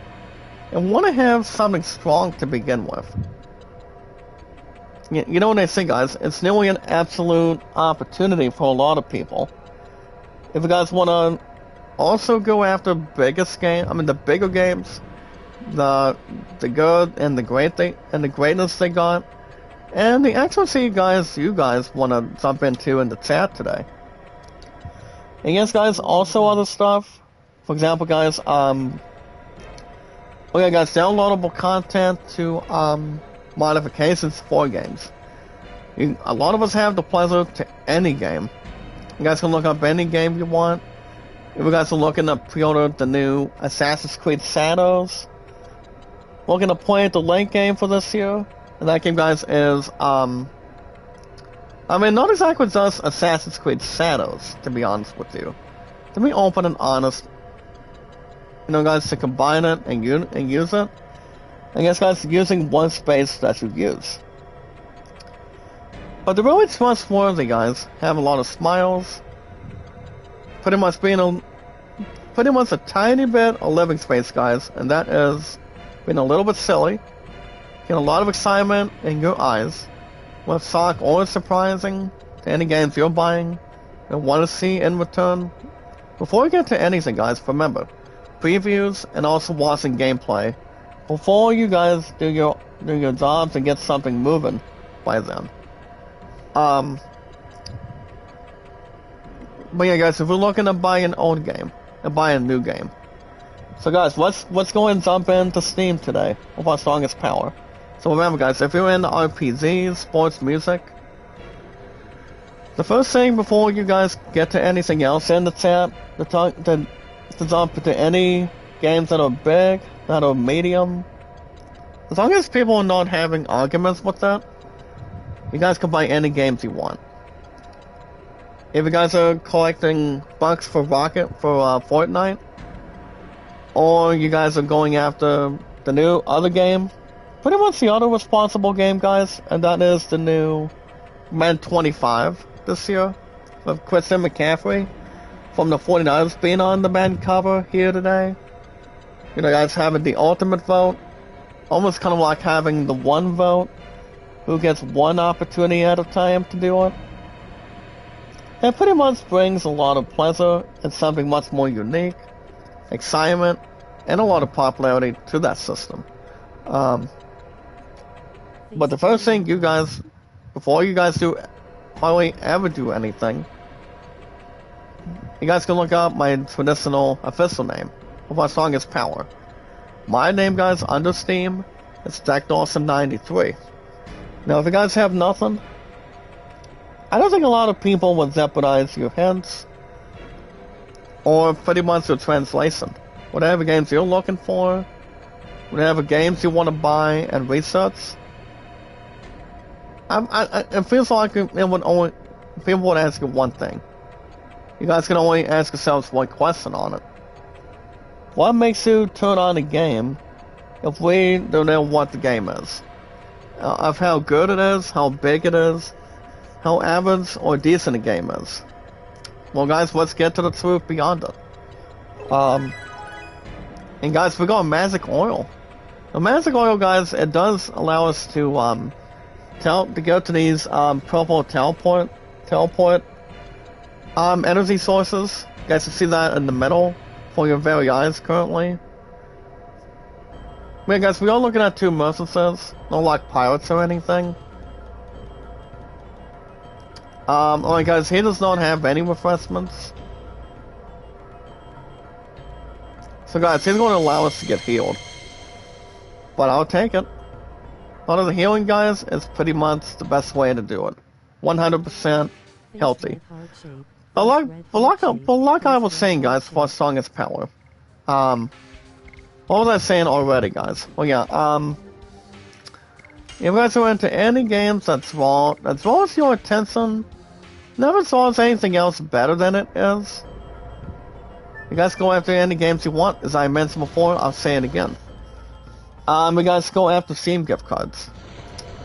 and want to have something strong to begin with, you know what I say, guys, it's nearly an absolute opportunity for a lot of people. If you guys want to also go after the bigger games, the good and the greatness they got, and the excellency, guys, you guys want to jump into in the chat today. And yes, guys, also other stuff. For example, guys, guys, downloadable content to modifications for games. A lot of us have the pleasure to any game. You guys can look up any game you want. If you guys are looking to pre-order the new Assassin's Creed Shadows, we're gonna play the late game for this year. And that game, guys, is I mean, not exactly just Assassin's Creed Shadows, to be honest with you. To be open and honest, you know, guys, to combine it and use it. I guess, guys, using one space that you use. But they're really trustworthy, guys. Have a lot of smiles. Pretty much a tiny bit of living space, guys, and that is being a little bit silly. Get a lot of excitement in your eyes. With Sonic always surprising to any games you're buying and want to see in return. Before we get to anything, guys, remember previews and also watching gameplay before you guys do your jobs and get something moving by then. But yeah, guys, if we're looking to buy an old game and buy a new game, so guys, let's go and jump into Steam today with our strongest power. So remember, guys, if you're into RPGs, sports, music, the first thing before you guys get to anything else in the chat, to jump into any games that are big, that are medium, as long as people are not having arguments with that, you guys can buy any games you want. If you guys are collecting bucks for Fortnite, or you guys are going after the new other game, pretty much the other responsible game, guys, and that is the new Man 25 this year, with Christian McCaffrey from the 49ers being on the Man cover here today. You know, guys, having the ultimate vote, almost kind of like having the one vote, who gets one opportunity at a time to do it. It pretty much brings a lot of pleasure and something much more unique, excitement, and a lot of popularity to that system. But the first thing you guys, before you guys do hardly ever do anything, you guys can look up my traditional official name of our strongest power. My name, guys, under Steam, is JackDawson93. Now, if you guys have nothing, I don't think a lot of people would jeopardize your hints or pretty much your translation. Whatever games you're looking for, whatever games you want to buy and research, it feels like people would ask you one thing. You guys can only ask yourselves one question on it. What makes you turn on a game if we don't know what the game is? Of how good it is, how big it is, how average or decent a game is. Well, guys, let's get to the truth beyond it. And guys, we're going Magic Oil. The Magic Oil, guys, it does allow us to go to these purple teleport energy sources. You guys can see that in the middle for your very eyes currently. Yeah, guys, we are looking at two mercenaries, not like pirates or anything. Alright, guys, he does not have any refreshments. So, guys, he's going to allow us to get healed. But I'll take it. Part of the healing, guys, is pretty much the best way to do it. 100% healthy. But like I was saying, guys, for our strongest power. What was I saying already, guys? Well, yeah, if you guys are into any games that draws your attention, never draws anything else better than it is. You guys go after any games you want, as I mentioned before, I'll say it again. You guys go after Steam gift cards.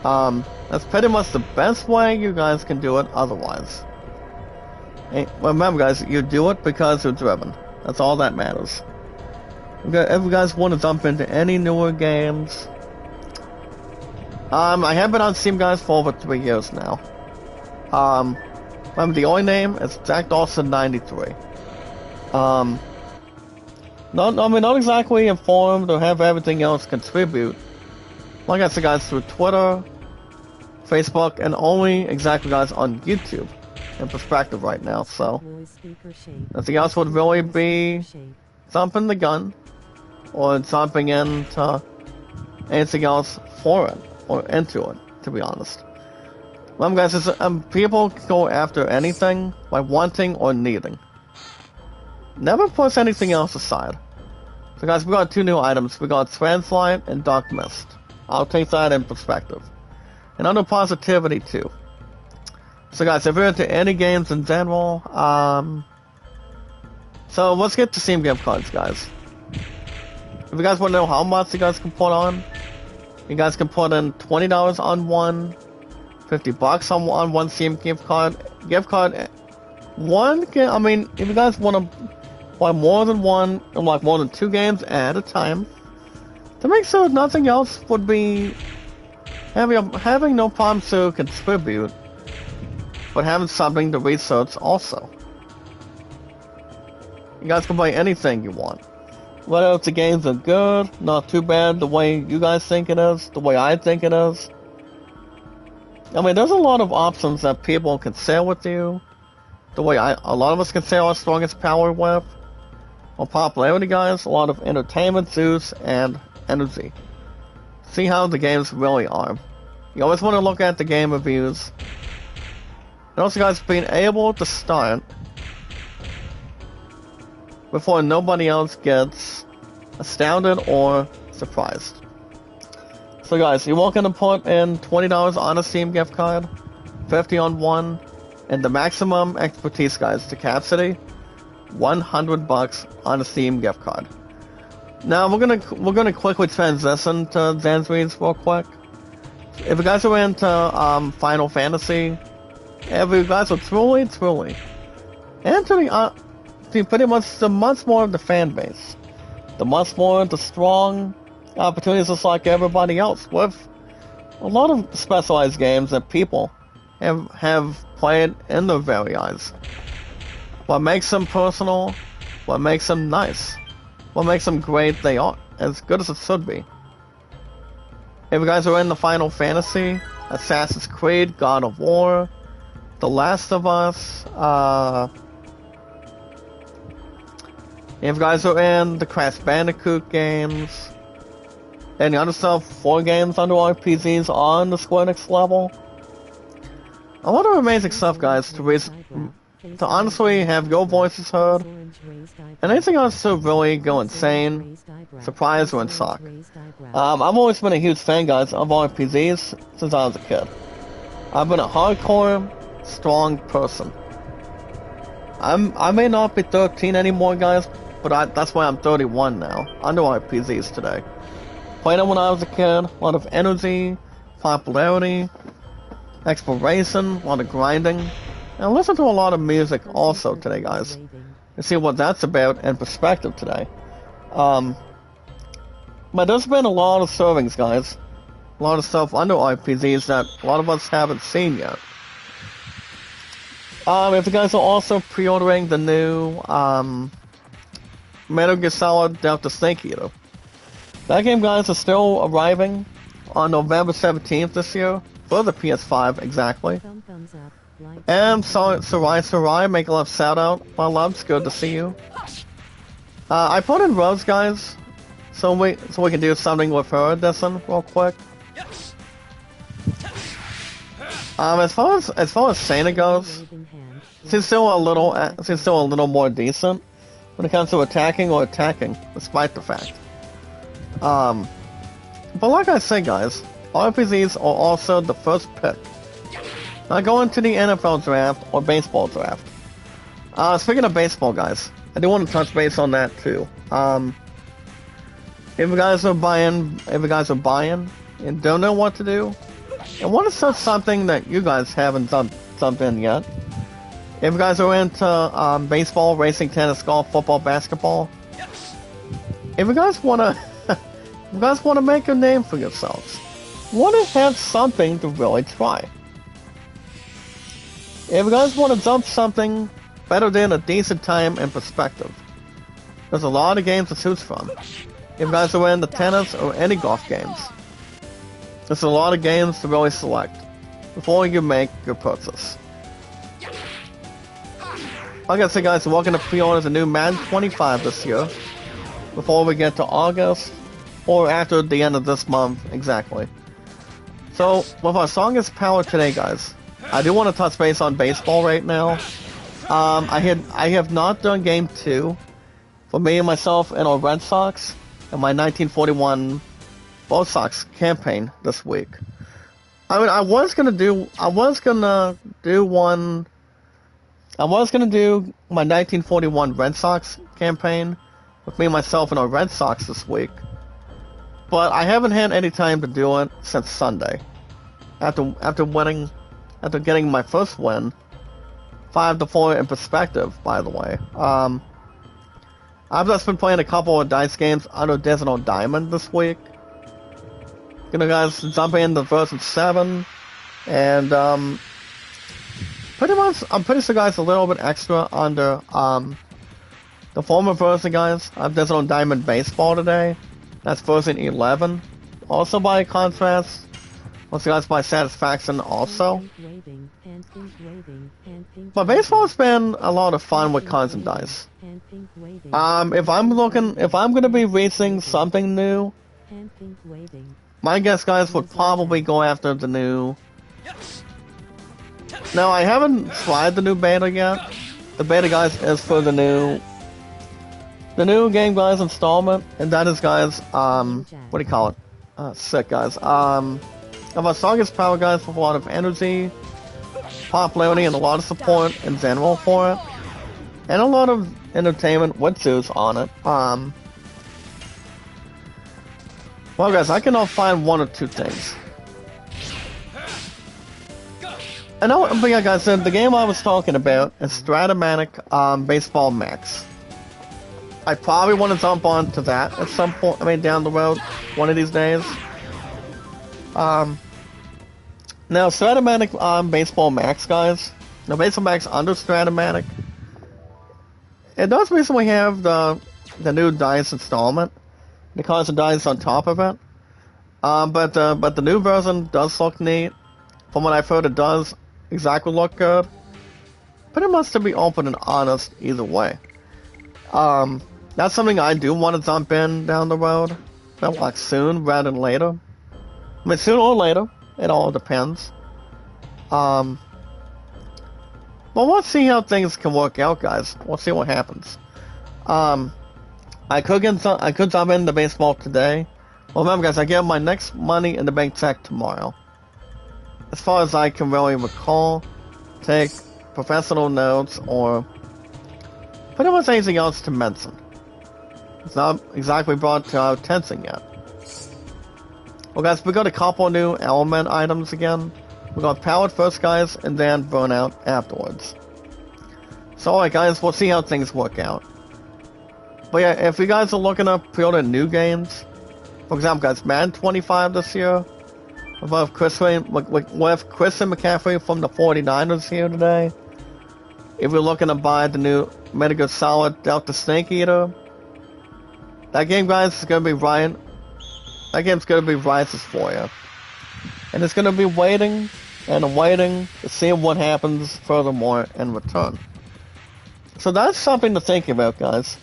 That's pretty much the best way you guys can do it otherwise. Hey, remember, guys, you do it because you're driven. That's all that matters. If you guys want to jump into any newer games, I have been on Steam, guys, for over 3 years now. Remember, the only name is JackDawson93. Not exactly informed or have everything else contribute. Like I said, guys, through Twitter, Facebook, and only exactly, guys, on YouTube in perspective right now. So nothing else would really be jumping the gun or jumping into anything else for it or into it, to be honest. Remember, guys, people go after anything by wanting or needing. Never push anything else aside. So guys, we got two new items. We got Translite and Dark Mist. I'll take that in perspective. And under positivity too. So guys, if you're into any games in general, so let's get to Steam gift cards, guys. If you guys want to know how much you guys can put on, you guys can put in $20 on one, $50 on one Steam gift card. One game, I mean, if you guys want to buy more than one, or like more than two games at a time, to make sure nothing else would be having no problem to contribute, but having something to research also. You guys can buy anything you want. Whether if the games are good, not too bad the way you guys think it is, the way I think it is. I mean, there's a lot of options that people can share with you. The way a lot of us can share our strongest power with. Or popularity, guys, a lot of entertainment, juice, and energy. See how the games really are. You always want to look at the game reviews. And also, guys, being able to start before nobody else gets astounded or surprised. So guys, you're welcome to put in $20 on a Steam gift card, $50 on one, and the maximum expertise, guys, to Capacity, $100 on a Steam gift card. Now we're gonna quickly transition to Zanzreeds real quick. If you guys are into Final Fantasy, if you guys are truly, and to pretty much the much more of the fan base, the much more of the strong opportunities just like everybody else, with a lot of specialized games that people have played in their very eyes. What makes them personal, what makes them nice, what makes them great, they are as good as it should be. If you guys are into Final Fantasy, Assassin's Creed, God of War, The Last of Us, if you guys are in the Crash Bandicoot games, any other stuff, 4 games under RPGs on the Square Enix level, a lot of amazing stuff, guys, to honestly have your voices heard, and anything else to really go insane, surprise, or shock. I've always been a huge fan, guys, of RPGs since I was a kid. I've been a hardcore, strong person. I may not be 13 anymore, guys, but that's why I'm 31 now, under RPGs today. Played them when I was a kid, a lot of energy, popularity, exploration, a lot of grinding, and I listen to a lot of music also today, guys, and see what that's about in perspective today. But there's been a lot of servings, guys, a lot of stuff under RPGs that a lot of us haven't seen yet. If you guys are also pre-ordering the new Metal Gear Solid Delta Snake Eater, that game, guys, is still arriving on November 17th this year, for the PS5 exactly. And Sarai, make a love shout out. My loves, good to see you. I put in Rose, guys, so we can do something with her edition real quick. As far as Shayna goes, she's still a little more decent when it comes to attacking, despite the fact. But like I say, guys, RPGs are also the first pick. Not going to the NFL draft or baseball draft. Speaking of baseball, guys, I do want to touch base on that too. If you guys are buying and don't know what to do, and want to start something that you guys haven't jumped in yet. If you guys are into baseball, racing, tennis, golf, football, basketball, if you guys wanna make a name for yourselves, want to have something to really try. If you guys want to jump something better than a decent time and perspective, there's a lot of games to choose from. If you guys are into tennis or any golf games, there's a lot of games to really select before you make your purchase. Like I said, guys, we're going to pre-order the new Madden 25 this year, before we get to August, or after the end of this month, exactly. So, with our strongest power today, guys, I do want to touch base on baseball right now. I have not done Game 2, for me and myself and our Red Sox and my 1941 Red Sox campaign this week. I mean, I was gonna do my 1941 Red Sox campaign with me, myself, and our Red Sox this week, but I haven't had any time to do it since Sunday. After getting my first win, 5-4 in perspective, by the way. I've just been playing a couple of dice games under Desert on Diamond this week. You know, guys, jumping into version 7, and pretty much, I'm pretty sure, guys, a little bit extra under the former version, guys. I've Desert on Diamond Baseball today. That's version 11. Also, by contrast, once guys, by satisfaction, also. But baseball's been a lot of fun with cards and dice. If I'm gonna be racing something new, my guess, guys, would probably go after the new. Now, I haven't tried the new beta yet. The beta, guys, is for the new game, guys, installment, and that is, guys, what do you call it? Sick, guys. Of our strongest power, guys, with a lot of energy, popularity, and a lot of support in general for it, and a lot of entertainment with Zeus on it. Well, guys, I can now find one or two things. But yeah, guys, the game I was talking about is Stratomatic Baseball Max. I probably want to jump on to that at some point, I mean, down the road, one of these days. Now, Stratomatic Baseball Max, guys. Now, Baseball Max under Stratomatic. It does recently have the new dice installment. The cards and dice on top of it. But the new version does look neat. From what I've heard, it does exactly look good. Pretty much, to be open and honest, either way. That's something I do want to jump in down the road. Not like soon, rather than later. I mean, sooner or later. It all depends. But we'll see how things can work out, guys. We'll see what happens. I could jump into baseball today. Well, remember, guys, I get my next Money in the Bank check tomorrow. As far as I can really recall, take professional notes, or pretty much anything else to mention. It's not exactly brought to our attention yet. Well, guys, we got a couple new element items again. We got Powered first, guys, and then Burnout afterwards. So, alright, guys, we'll see how things work out. But yeah, if you guys are looking to pre-order new games, for example, guys, Madden 25 this year, with Chris and McCaffrey from the 49ers here today. If you're looking to buy the new Metal Gear Solid Delta Snake Eater, that game, guys, is going to be right. That game's going to be rises for you. And it's going to be waiting and waiting to see what happens furthermore in return. So that's something to think about, guys.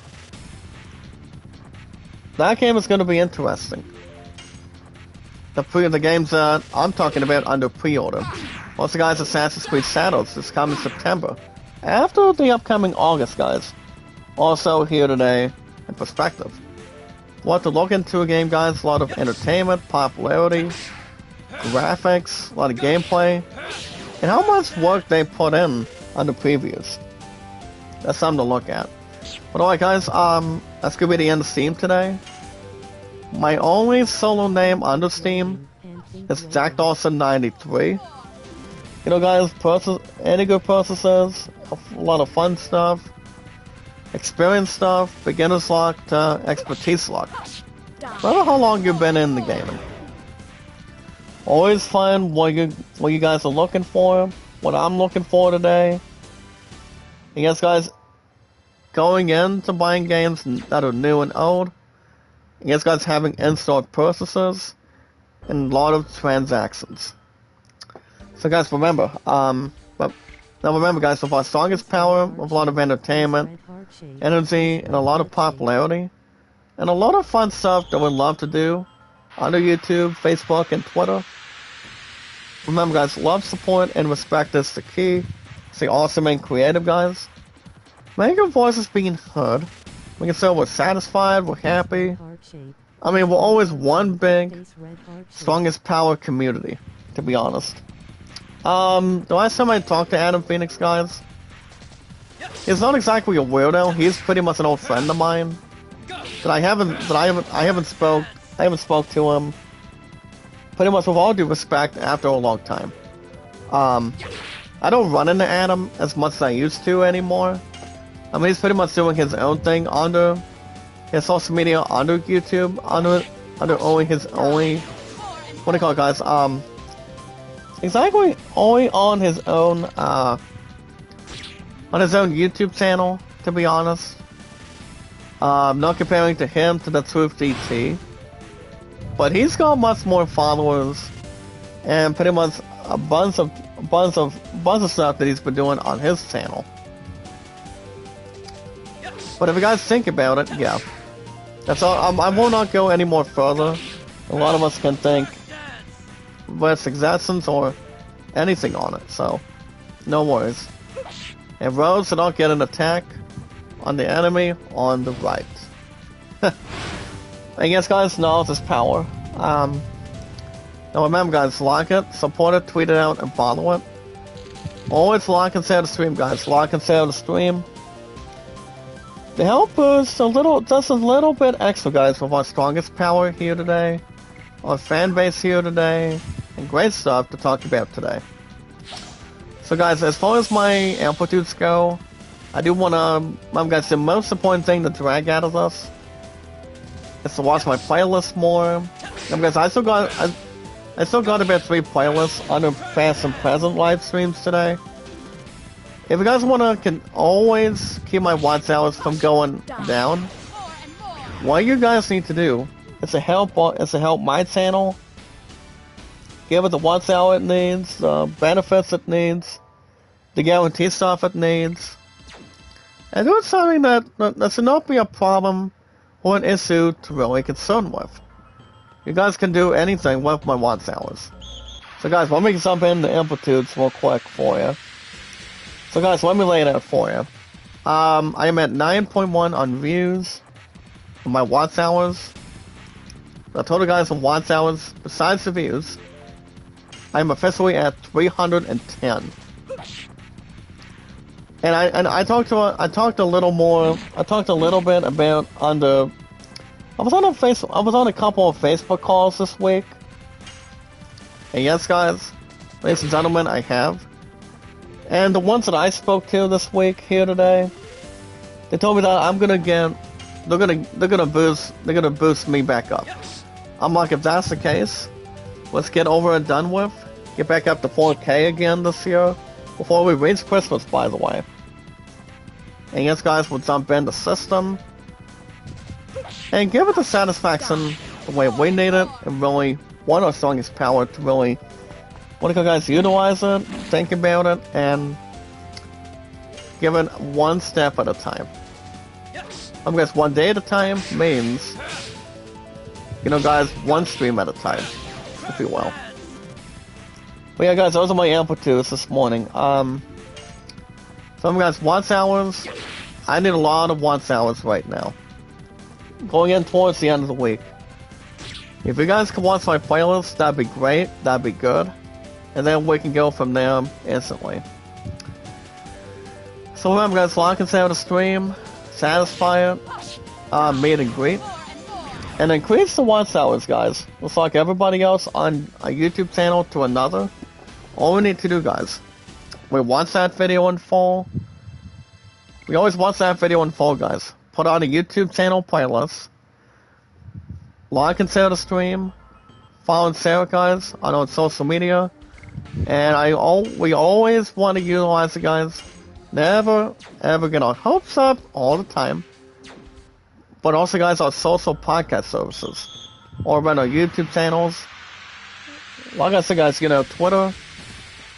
That game is going to be interesting. The games that I'm talking about under pre-order. Also, guys, Assassin's Creed Shadows is coming September. After the upcoming August, guys. Also here today in perspective. What to look into a game, guys. A lot of entertainment, popularity, graphics, a lot of gameplay, and how much work they put in on the previews. That's something to look at. But alright, guys, that's gonna be the end of Steam today. My only solo name under Steam is Jack Dawson 93. You know, guys, any good purchases, a lot of fun stuff, experience stuff, beginner's luck to expertise luck. No matter how long you've been in the gaming. Always find what you guys are looking for, what I'm looking for today. And yes, guys, going into buying games that are new and old, and yes, guys, having in-store purchases, and a lot of transactions. So, guys, remember, guys, with our strongest power, with a lot of entertainment, energy, and a lot of popularity, and a lot of fun stuff that we'd love to do under YouTube, Facebook, and Twitter. Remember, guys, love, support, and respect is the key. Stay awesome and creative, guys. Make your voices being heard. We can say we're satisfied, we're happy. Heart shape. I mean, we're always one big, Face red heart shape. strongest power community, to be honest. The last time I talked to Adam Phoenix, guys, he's not exactly a weirdo. He's pretty much an old friend of mine. I haven't spoke to him. Pretty much with all due respect after a long time. I don't run into Adam as much as I used to anymore. I mean, he's pretty much doing his own thing under his social media, under YouTube, under only his only, what do you call it, guys? Exactly, only on his own YouTube channel, to be honest. Not comparing to him to the Truth DT, but he's got much more followers and pretty much a bunch of stuff that he's been doing on his channel. But if you guys think about it, yeah, that's all. I will not go any more further. A lot of us can think with suggestions or anything on it, so no worries. And Rose did not get an attack on the enemy on the right. And yes, guys, knowledge is power. Now remember, guys, like it, support it, tweet it out, and follow it. Always like and share the stream, guys. Like and share the stream. To help us just a little bit extra, guys, with our strongest power here today, our fan base here today, and great stuff to talk about today. So, guys, as far as my amplitudes go, I do want to, guys, the most important thing to drag out of us is to watch my playlist more. Guys, I still got about 3 playlists under past and present live streams today. If you guys want to, can always keep my watch hours from going down. What you guys need to do is to help my channel, give it the watch hour it needs, the benefits it needs, the guarantee stuff it needs, and do something that should not be a problem or an issue to really concern with. You guys can do anything with my watch hours. So guys, let me jump into amplitudes real quick for you. So guys, let me lay it out for you. I am at 9.1 on views for my watch hours. The total, guys, of watch hours besides the views, I am officially at 310. And I talked a little bit about I was on a couple of Facebook calls this week. And yes, guys, ladies and gentlemen, I have. And the ones that I spoke to this week here today, they told me that they're gonna boost me back up. I'm like, if that's the case, let's get over and done with. Get back up to 4K again this year, before we reach Christmas, by the way. And yes, guys, we'll jump in the system and give it the satisfaction the way we need it, and really want our strongest power to really, what do you guys, utilize it, think about it, and give it one step at a time. I guess one day at a time means, you know, guys, one stream at a time, if you will. But yeah, guys, those are my amplitudes this morning. So, guys, watch hours. I need a lot of watch hours right now, going in towards the end of the week. If you guys can watch my playlist, that'd be great. That'd be good. And then we can go from there instantly. So remember, guys, like and share the stream, satisfy it, meet and greet, and increase the watch hours, guys. Just like everybody else on a YouTube channel to another. All we need to do, guys, we watch that video in full. We always watch that video in full, guys. Put on a YouTube channel playlist. Like and share the stream. Follow and share it, guys, on our social media. And we always want to utilize it, guys. Never, ever get our hopes up all the time. But also, guys, our social podcast services. Or run our YouTube channels. Like I said, guys, you know, Twitter.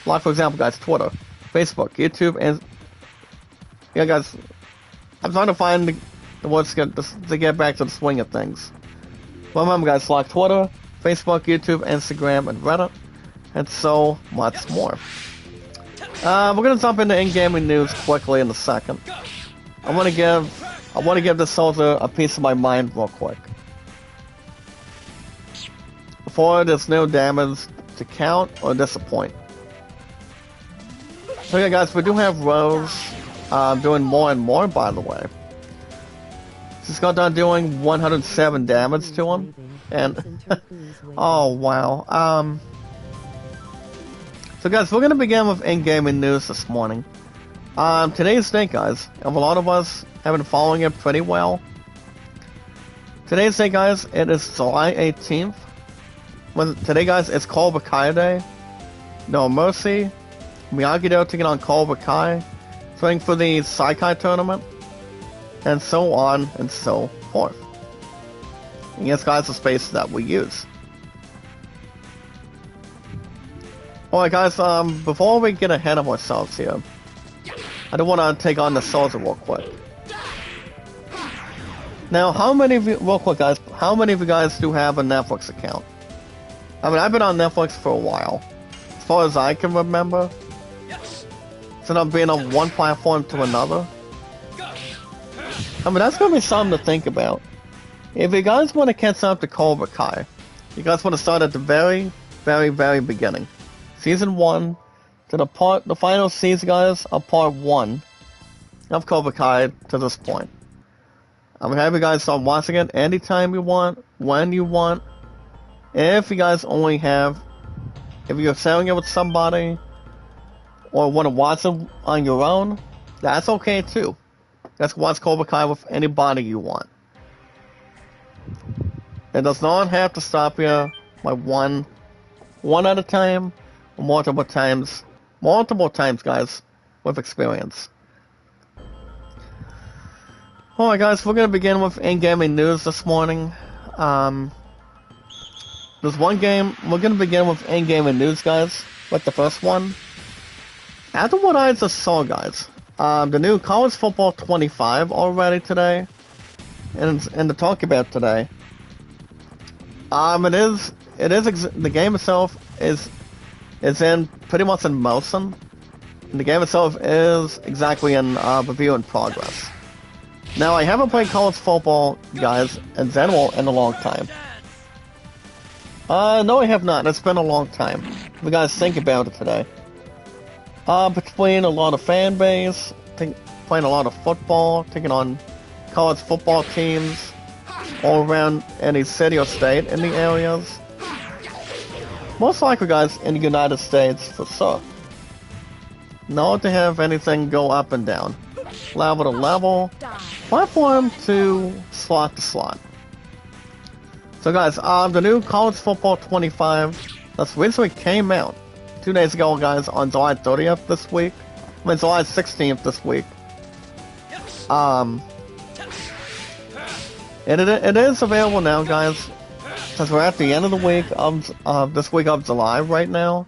Like, for example, guys, Twitter, Facebook, YouTube, and... Yeah, guys, I'm trying to find the words to get back to the swing of things. But remember, guys, like Twitter, Facebook, YouTube, Instagram, and Reddit, and so much more. We're gonna jump into in-gaming news quickly in a second. I want to give I want to give this soldier a piece of my mind real quick. Before there's no damage to count or disappoint. So yeah guys, we do have Rose doing more and more, by the way. She's got done doing 107 damage to him. And oh wow. So guys, we're gonna begin with in-gaming news this morning. Today's date, guys, and a lot of us have been following it pretty well. Today's date, guys, it is July 18th. Today, guys, it's Cobra Kai Day. No Mercy, Miyagi-Do taking on Cobra Kai, training for the Saikai tournament, and so on and so forth. And yes, guys, the space that we use. Alright guys, before we get ahead of ourselves here, I do want to take on the soldier real quick. Now, how many of you, real quick guys, how many of you guys do have a Netflix account? I mean, I've been on Netflix for a while. As far as I can remember. Instead of being on one platform to another. I mean, that's going to be something to think about. If you guys want to catch up to Cobra Kai, you guys want to start at the very, very, very beginning. Season 1 to the final season, guys, of part 1 of Cobra Kai to this point. I'm gonna have you guys start watching it anytime you want, when you want. If you guys only have, if you're sharing it with somebody, or want to watch it on your own, that's okay too. Let's watch Cobra Kai with anybody you want. It does not have to stop you by one at a time, or multiple times, guys, with experience. Alright guys, we're gonna begin with in-gaming news this morning. There's one game, we're gonna begin with in-gaming news, guys, like the first one. After what I just saw, guys, the new College Football 25 already today, and to talk about today. The game itself is in pretty much in motion. And the game itself is exactly in review in progress. Now, I haven't played college football, guys, in general in a long time. No, I have not. It's been a long time. If you guys think about it today. Between a lot of fan base, playing a lot of football, taking on college football teams all around any city or state in the areas. Most likely, guys, in the United States for sure. Not to have anything go up and down. Level to level. Platform to slot. So guys, the new College Football 25 that's recently came out 2 days ago, guys, on July 30th this week. I mean, July 16th this week. It is available now, guys, since we're at the end of the week of this week of July right now.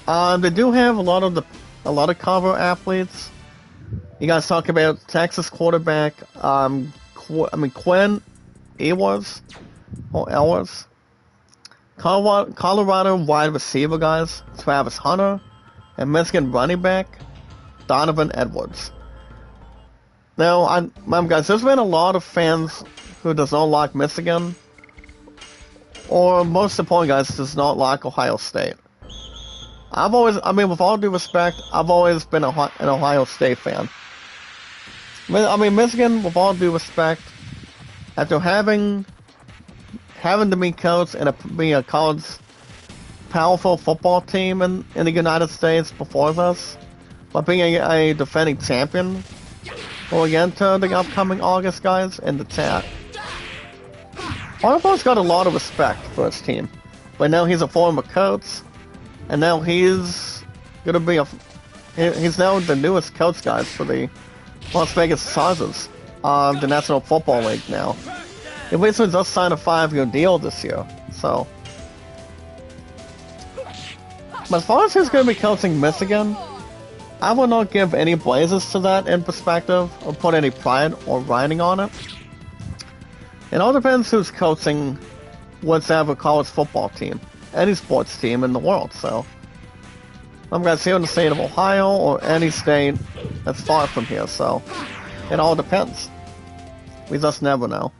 They do have a lot of cover athletes. You guys talk about Texas quarterback, Quinn Ewers, Colorado wide receiver, guys, Travis Hunter, and Michigan running back, Donovan Edwards. Now, guys, there's been a lot of fans who does not like Michigan, or most important, guys, does not like Ohio State. With all due respect, I've always been an Ohio State fan. Michigan, with all due respect, after having to be coached and be a college powerful football team in the United States before this, but being a defending champion going into the upcoming August, guys, in the chat. Harbaugh's got a lot of respect for his team, but now he's a former coach, and now he's gonna be he's now the newest coach, guys, for the Las Vegas Chargers, the National Football League now. He basically just signed a 5-year deal this year, so. But as far as who's going to be coaching Michigan, I will not give any blazes to that in perspective, or put any pride or writing on it. It all depends who's coaching whatever college football team, any sports team in the world, so. I'm guys here in the state of Ohio, or any state that's far from here, so. It all depends. We just never know.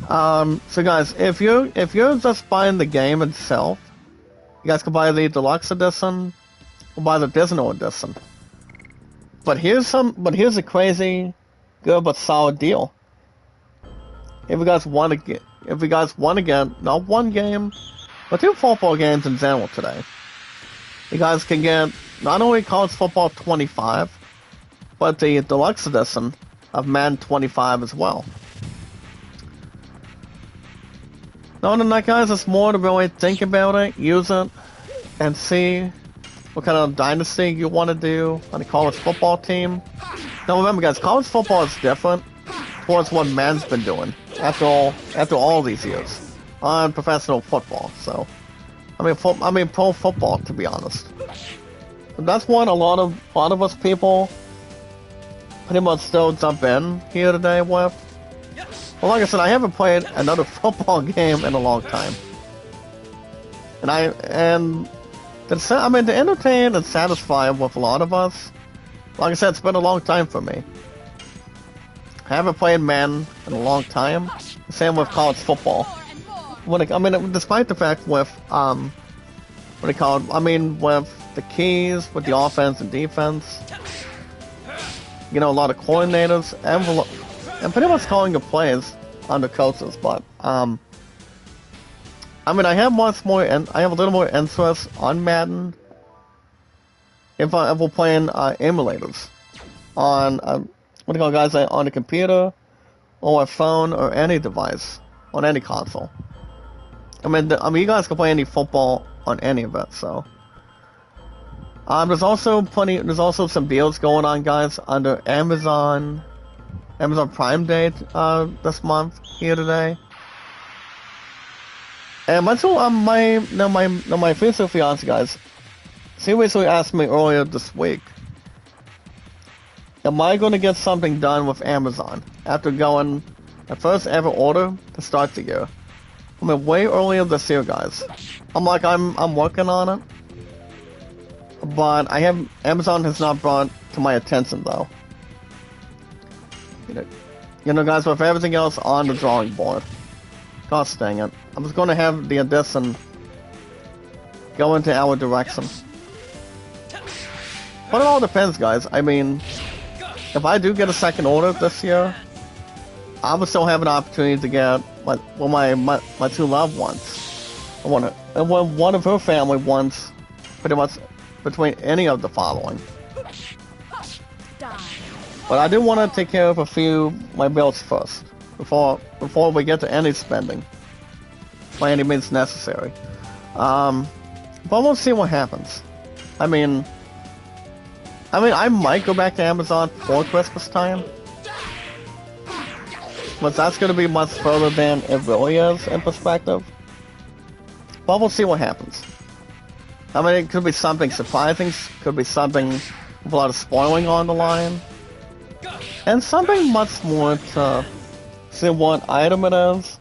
So guys, if you're just buying the game itself, you guys can buy the deluxe edition or buy the Disney edition. But here's a crazy, good but solid deal. If you guys want to get not one game, but 2 football games in general today, you guys can get not only College Football 25, but the deluxe edition of Madden 25 as well. Other than that, guys, it's more to really think about it, use it, and see what kind of dynasty you want to do on the college football team. Now remember, guys, college football is different towards what Madden's been doing after all these years on professional football. So, I mean pro football, to be honest. But that's what a lot of us people pretty much still jump in here today with. Well, like I said, I haven't played another football game in a long time, to entertain and satisfy with a lot of us. Like I said, it's been a long time for me. I haven't played Madden in a long time. Same with college football. Despite the fact with with the keys, with the offense and defense, a lot of coordinators and pretty much calling the plays under coaches, but I have much more, and I have a little more interest on Madden if we're playing emulators on on a computer or a phone or any device on any console. You guys can play any football on any of it. So there's also some deals going on, guys, under Amazon Prime Day this month here today. And my future fiance, guys, she recently asked me earlier this week, am I going to get something done with Amazon after going my first ever order to start the year? Way earlier this year, guys. I'm working on it, but Amazon has not brought to my attention though. Guys, with everything else on the drawing board. Gosh dang it. I was going to have the edition go into our direction. But it all depends, guys. If I do get a second order this year, I would still have an opportunity to get my two loved ones. One of her family wants pretty much between any of the following. But I do want to take care of a few my bills first before we get to any spending by any means necessary. But we'll see what happens. I might go back to Amazon for Christmas time, but that's going to be much further than it really is in perspective. But we'll see what happens. It could be something surprising, could be something with a lot of spoiling on the line, and something much more to see what item it is,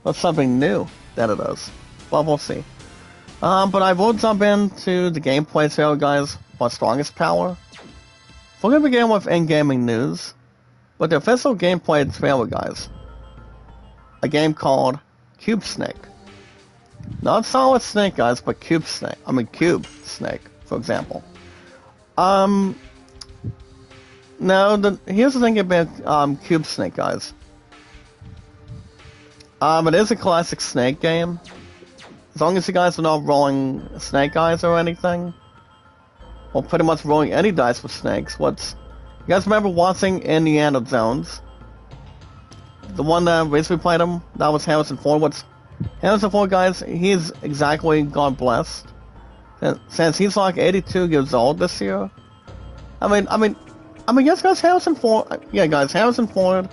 or something new that it is. But we'll see. But I will jump into the gameplay trailer, guys, for Strongest Power. We're going to begin with in-gaming news, but the official gameplay trailer, guys. A game called Cube Snake. Not Solid Snake, guys, but Cube Snake. Cube Snake, for example. Here's the thing about Cube Snake, guys. It is a classic Snake game. As long as you guys are not rolling Snake Eyes or anything, or pretty much rolling any dice with snakes. You guys remember watching Indiana Jones? The one that recently played him, that was Harrison Ford. Harrison Ford, guys, he's exactly God blessed. Since he's like 82 years old this year. Yes, guys, Harrison Ford. Yeah, guys, Harrison Ford.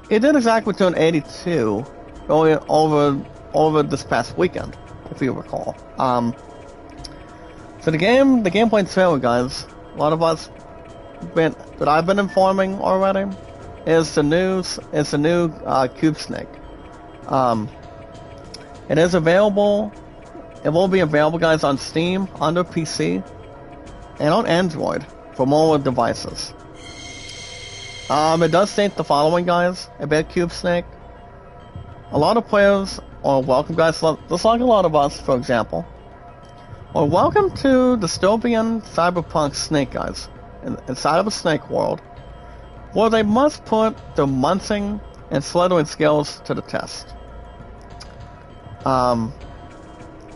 He did exactly turn 82 over this past weekend, if you recall. So the gameplay trailer, guys, a lot of us that I've been informing already, is the new Cube Snake. It is available. It will be available, guys, on Steam, under PC, and on Android for mobile devices. It does state the following, guys, about Cube Snake. A lot of players are welcome, guys, just like a lot of us, for example, are welcome to dystopian cyberpunk snake, guys, inside of a snake world, where they must put their munching and slithering skills to the test.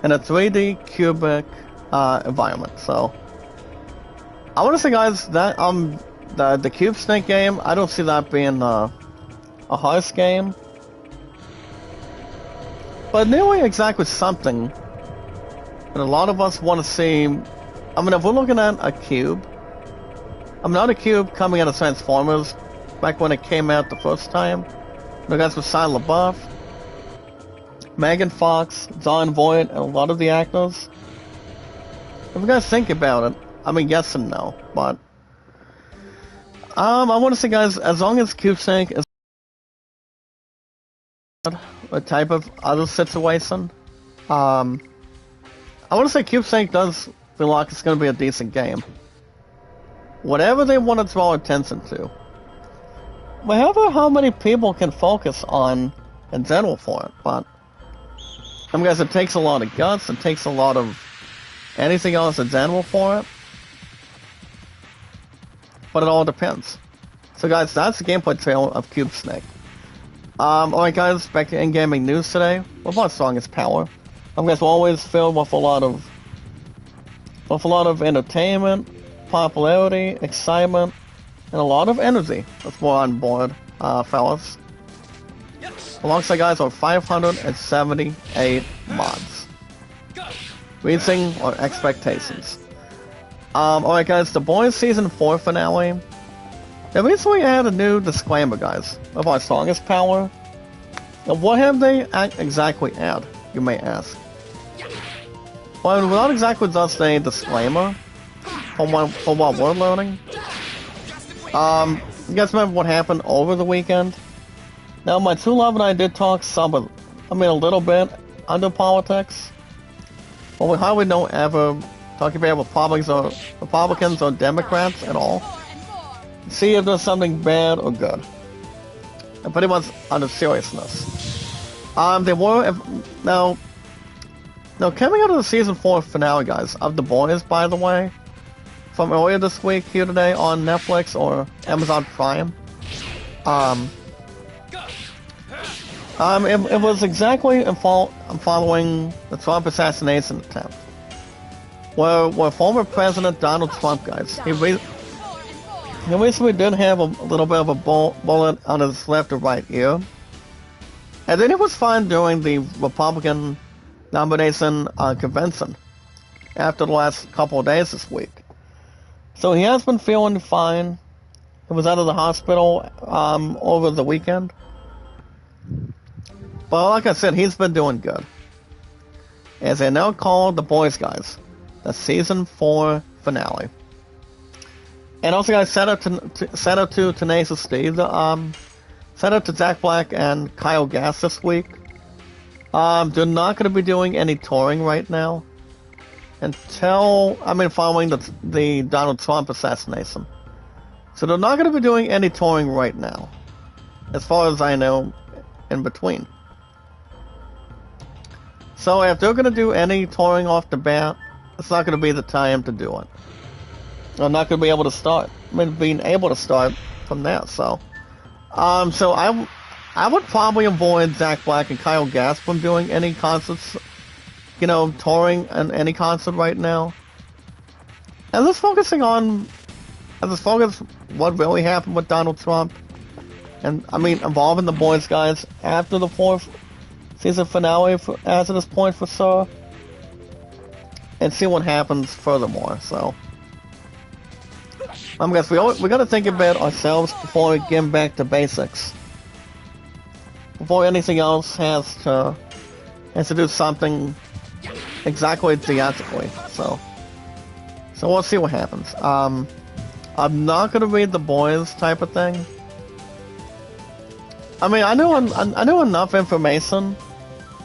In a 3D cubic environment. So I want to say, guys, that the Cube Snake game, I don't see that being a harsh game, but nearly exactly something that a lot of us want to see. I mean, if we're looking at a cube, not a cube coming out of Transformers back when it came out the first time. You guys with Shia LaBeouf, Megan Fox, John Voight, and a lot of the actors. If you guys think about it, I mean, yes and no, but I want to say, guys, as long as Cube Snake is a type of other situation, I want to say Cube Snake does feel like it's going to be a decent game. Whatever they want to draw attention to. However, how many people can focus on in general for it, but I mean, guys, it takes a lot of guts, it takes a lot of anything else in general for it. But it all depends. So guys, that's the gameplay trailer of Cube Snake. Alright guys, back to in-gaming news today. What about Strongest Power? Guys, we're always filled with a lot of entertainment, popularity, excitement, and a lot of energy. If we're on board, fellas. Alongside, guys, are 578 mods. Reaching our expectations. Alright guys, The Boys Season 4 finale. They recently had a new disclaimer, guys, of our Strongest Power. Now, what have they exactly add, you may ask? Well, not exactly just a disclaimer, from what we're learning. You guys remember what happened over the weekend? Now, my true love and I did talk a little bit under politics. But we hardly don't ever talk about Republicans or Democrats at all. See if there's something bad or good. And pretty much under seriousness. They were now coming out of the season 4 finale, guys, of The Boys, by the way, from earlier this week here today on Netflix or Amazon Prime. It was exactly following the Trump assassination attempt, where former President Donald Trump, guys, he recently did have a little bit of a bullet on his left or right ear, and then he was fine during the Republican nomination convention after the last couple of days this week. So he has been feeling fine. He was out of the hospital over the weekend. But like I said, he's been doing good. As they now call The Boys, guys, the Season 4 finale. And also, guys, shout out to Tenacious D. Shout out to Jack Black and Kyle Gass this week. They're not going to be doing any touring right now following the Donald Trump assassination. So they're not going to be doing any touring right now, as far as I know, in between. So if they're going to do any touring off the bat, it's not going to be the time to do it. I'm not going to be able to start. Being able to start from there. So I would probably avoid Jack Black and Kyle Gass from doing any concerts, touring and any concert right now. And let's focus what really happened with Donald Trump. And involving The Boys, guys, after the 4th season finale as of this point for sure. And see what happens furthermore, so. Guys, we gotta think about ourselves before we get back to basics. Before anything else has to do something exactly theatrically, so we'll see what happens. I'm not gonna read The Boys type of thing. I knew enough information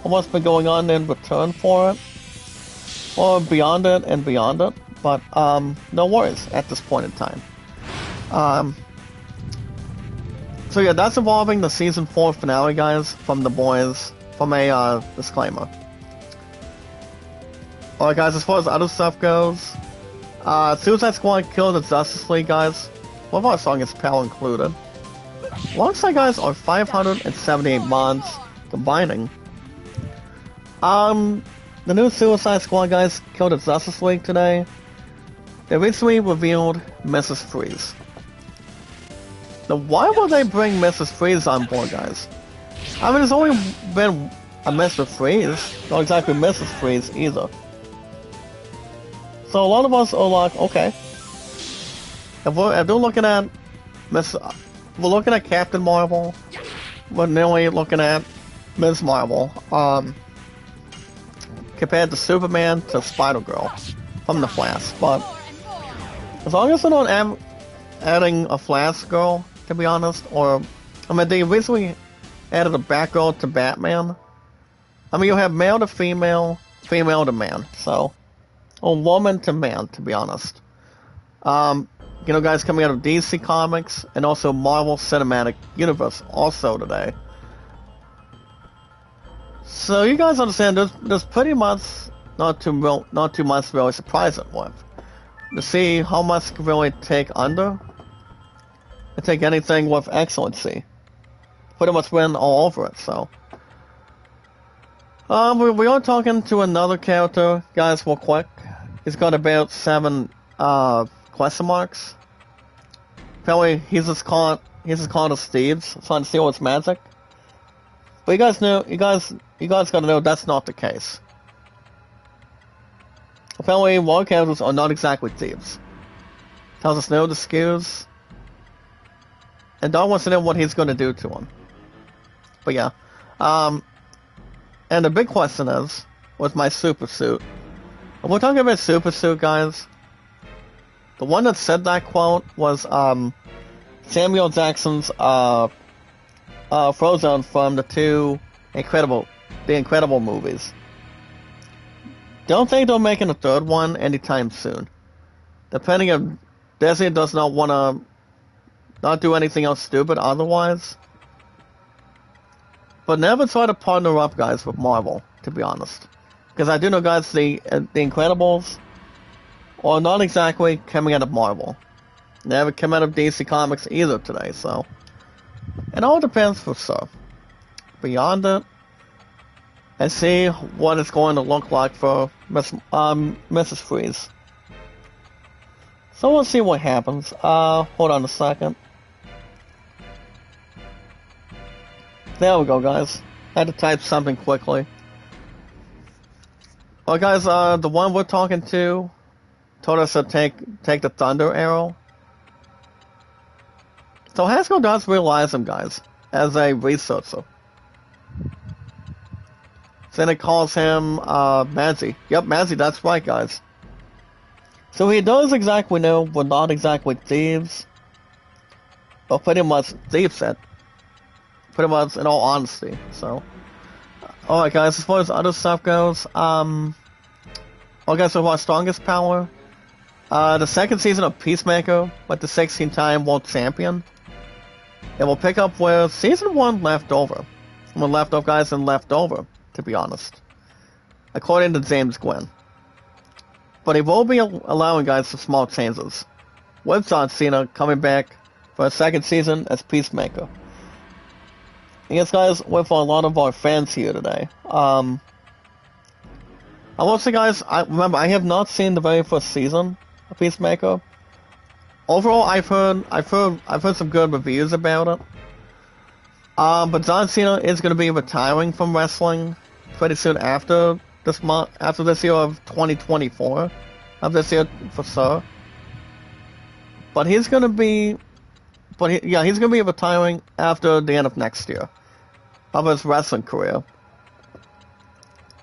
on what's been going on in return for it, or beyond it, but no worries at this point in time. So yeah, that's involving the season 4 finale, guys, from the boys, from a disclaimer. Alright guys, as far as other stuff goes, Suicide Squad killed the Justice League, guys. One of our songs is Pal included. Alongside, guys, are 578 mods combining. The new Suicide Squad, guys, killed the Justice League today. They recently revealed Mrs. Freeze. Now, why would they bring Mrs. Freeze on board, guys? I mean, there's only been a Mr. Freeze, not exactly Mrs. Freeze either. So a lot of us are like, okay, if they're looking at we're looking at Captain Marvel, we're nearly looking at Ms. Marvel, compared to Superman to Spider-Girl from the Flash. But as long as they're not adding a Flash girl, to be honest, or I mean, they recently added a Batgirl to Batman. I mean, you have male to female, female to man, so. Or woman to man, to be honest. You know, guys, coming out of DC Comics and also Marvel Cinematic Universe also today. So you guys understand, there's pretty much not too much really surprising with. To see how much can really take under and take anything with excellency. Pretty much win all over it, so. We are talking to another character, guys, real quick. He's got about 7 question marks. Apparently, he's just called as Steve's, trying to steal his magic. But you guys gotta know that's not the case. Apparently, wild characters are not exactly thieves. Tells us no the skews. And Don wants to know what he's gonna do to him. But yeah. And the big question is, with my super suit. And we're talking about super suit, guys. The one that said that quote was Samuel Jackson's Frozone from the Incredible movies. Don't think they're making a third one anytime soon. Depending if Disney does not want to not do anything else stupid otherwise. But never try to partner up, guys, with Marvel, to be honest. Because I do know, guys, the Incredibles are not exactly coming out of Marvel. They haven't come out of DC Comics either today, so. It all depends for sure. Beyond it, and see what it's going to look like for Mrs. Freeze. So we'll see what happens. Hold on a second. There we go, guys. I had to type something quickly. Well, guys, the one we're talking to told us to take the Thunder Arrow. So Haskell does realize him, guys, as a researcher. Then it calls him Mazzy. Yep, Mazzy, that's right, guys. So he does exactly know we're not exactly thieves. But pretty much thieves it. Pretty much in all honesty, so. Alright, guys, as far as other stuff goes, okay, so our strongest power, the second season of Peacemaker with the 16-time world champion. And we'll pick up where season 1 left over. We're left off, guys, and left over, to be honest. According to James Gwynn. But he will be allowing, guys, some small changes. With John Cena coming back for a second season as Peacemaker. Yes, guys, with a lot of our fans here today. I will say, guys, remember, I have not seen the very first season of Peacemaker. Overall, I've heard some good reviews about it. But John Cena is going to be retiring from wrestling pretty soon after this month, after this year of 2024, of this year for sure. But he's going to be, he's going to be retiring after the end of next year of his wrestling career.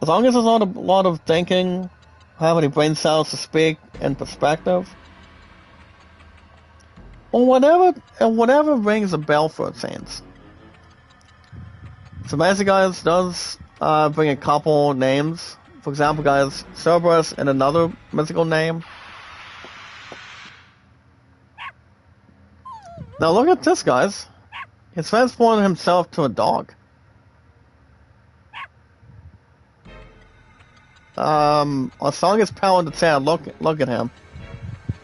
As long as there's not a lot of thinking, having any brain cells to speak in perspective, or whatever rings a bell for a change. So basically, guys, does bring a couple names. For example, guys, Cerberus and another mythical name. Now look at this, guys. He's transformed himself to a dog. Our strongest power in the town. Look at him.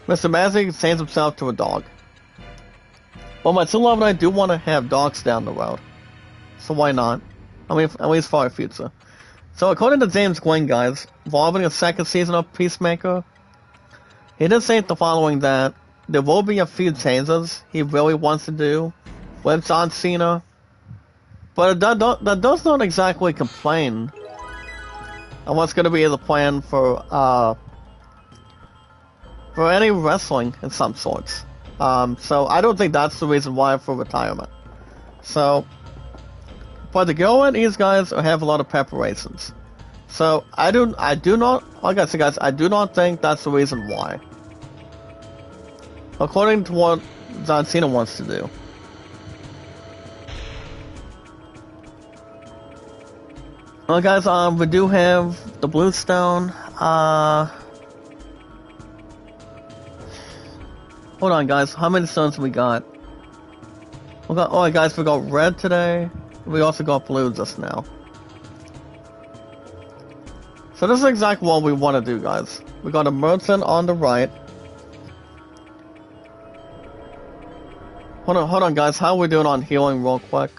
Mr. Magic changes himself to a dog. Well, my 2 and I do want to have dogs down the road. So why not? I mean, at least for our future. So according to James Gwynn, guys, involving the 2nd season of Peacemaker, he did say the following, that there will be a few changes he really wants to do with John Cena, but that does not exactly complain on what's going to be the plan for any wrestling in some sorts. So I don't think that's the reason why for retirement. So, but the go in, these guys have a lot of preparations. So I do not, like I said, guys, I do not think that's the reason why. According to what John Cena wants to do. Well, guys, we do have the Bluestone. Hold on, guys. How many stones we got? Oh, guys, we got red today. We also got blue just now. So this is exactly what we want to do, guys. We got a merchant on the right. Hold on, guys. How are we doing on healing real quick?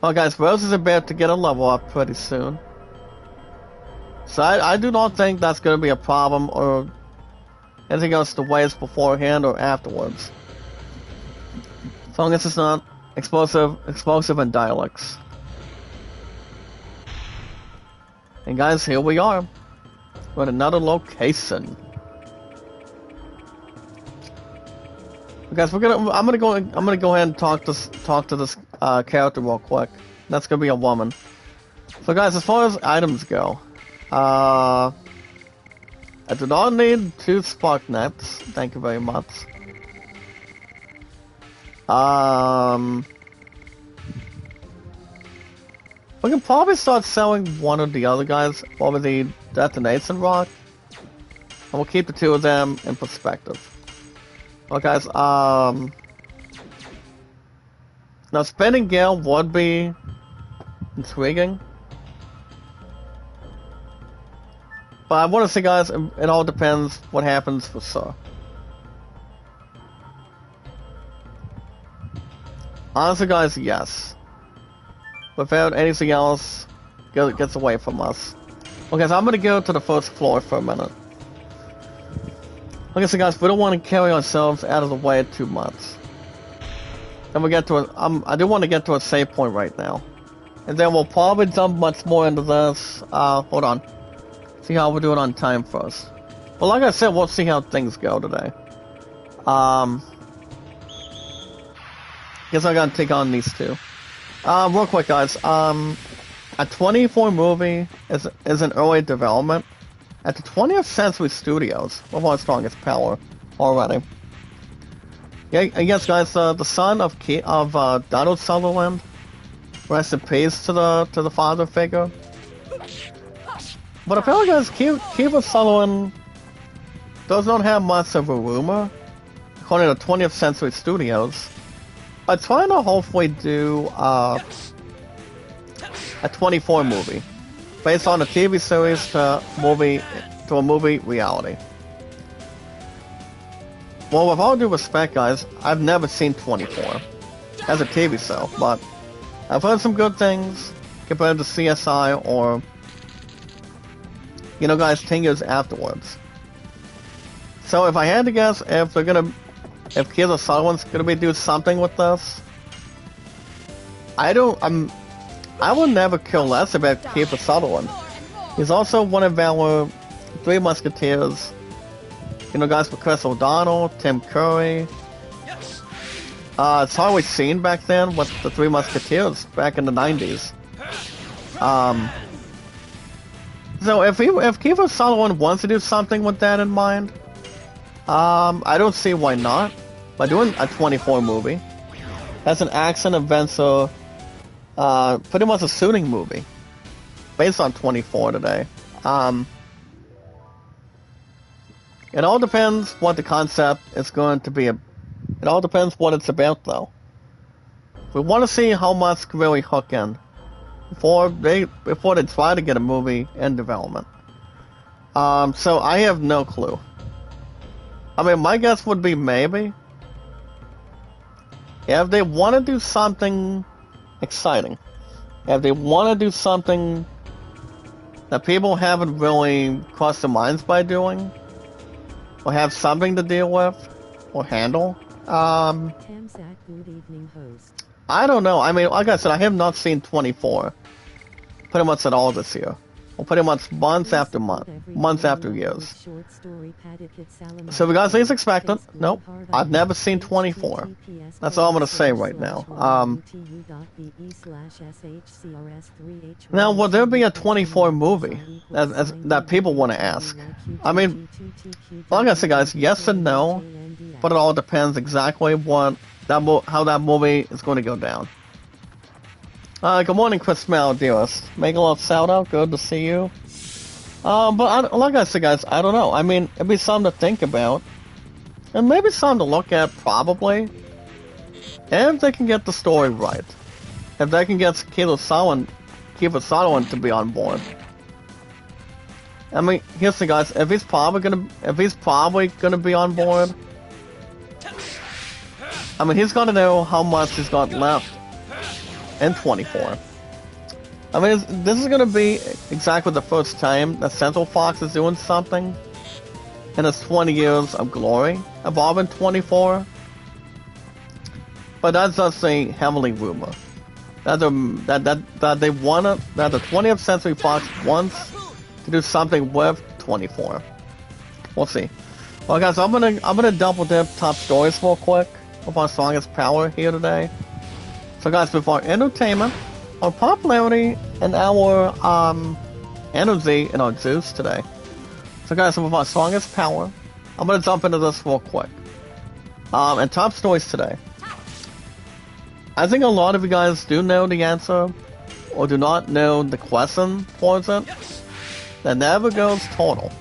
Oh, guys, Rose is about to get a level up pretty soon. So I do not think that's going to be a problem or anything else to waste beforehand or afterwards. As long as it's not explosive and dialects. And guys, here we are. We're at another location. Guys, I'm gonna go ahead and talk to this character real quick. That's gonna be a woman. So guys, as far as items go, I do not need 2 spark nets. Thank you very much. We can probably start selling one of the other guys over the detonation rock, and we'll keep the 2 of them in perspective. Well, guys, now spinning Gale would be intriguing, but I want to say, guys, it all depends what happens for Sir. Honestly, guys, yes. Without anything else, gets away from us. Okay, so I'm gonna go to the first floor for a minute. Like I said, guys, we don't want to carry ourselves out of the way too much. Then we get to I do want to get to a save point right now. And then we'll probably jump much more into this. Hold on. See how we're doing on time first. Well, like I said, we'll see how things go today. Guess I gotta take on these 2. Real quick, guys. A 24 movie is an early development at the 20th Century Studios, with our strongest power already. Yeah, yes, guys. The son of Donald Sutherland. Rest in peace to the father figure. But apparently, guys, Kiefer Sutherland does not have much of a rumor, according to 20th Century Studios. I'm trying to hopefully do a 24 movie, based on a TV series to a movie reality. Well, with all due respect, guys, I've never seen 24 as a TV show, but I've heard some good things compared to CSI or, you know, guys, 10 years afterwards. So if I had to guess, if Kiefer Sutherland's gonna be doing something with this, I will never care less about Kiefer Sutherland. He's also one of our 3 Musketeers. You know, guys, with Chris O'Donnell, Tim Curry. It's always seen back then with the 3 Musketeers back in the 90s. So if Kiefer Sutherland wants to do something with that in mind, I don't see why not. By doing a 24 movie, that's an action adventure, pretty much a shooting movie, based on 24 today. It all depends what the concept is going to be It all depends what it's about, though. We want to see how much can really hook in before they try to get a movie in development. So I have no clue. I mean, my guess would be maybe. If they want to do something exciting, if they want to do something that people haven't really crossed their minds by doing, or have something to deal with, or handle, Good evening, host. I don't know. I mean, like I said, I have not seen 24 pretty much at all this year. Well, pretty much month after month, months after years. So if you guys least expect it, nope, I've never seen 24. That's all I'm gonna say right now. Now, will there be a 24 movie that people want to ask? I mean, like I said, guys, yes and no, but it all depends exactly how that movie is going to go down. Good morning, Chris Mal, dearest. Make a little shout out. Good to see you. But like I said, guys, I don't know. I mean, it'd be something to think about, and maybe something to look at, probably. If they can get the story right, if they can get Kiefer Sutherland to be on board. I mean, here's the guys. If he's probably gonna be on board, I mean, he's got to know how much he's got left in 24. I mean, this is going to be exactly the first time that Central Fox is doing something in its 20 years of glory, involving 24. But that's just a heavily rumor. That the 20th Century Fox wants to do something with 24. We'll see. Well, guys, I'm gonna double dip top stories real quick with our strongest power here today. So guys, with our entertainment, our popularity, and our energy and our juice today. So guys, with our strongest power, I'm gonna jump into this real quick. And top stories today. I think a lot of you guys do know the answer, or do not know the question for it. That never goes total.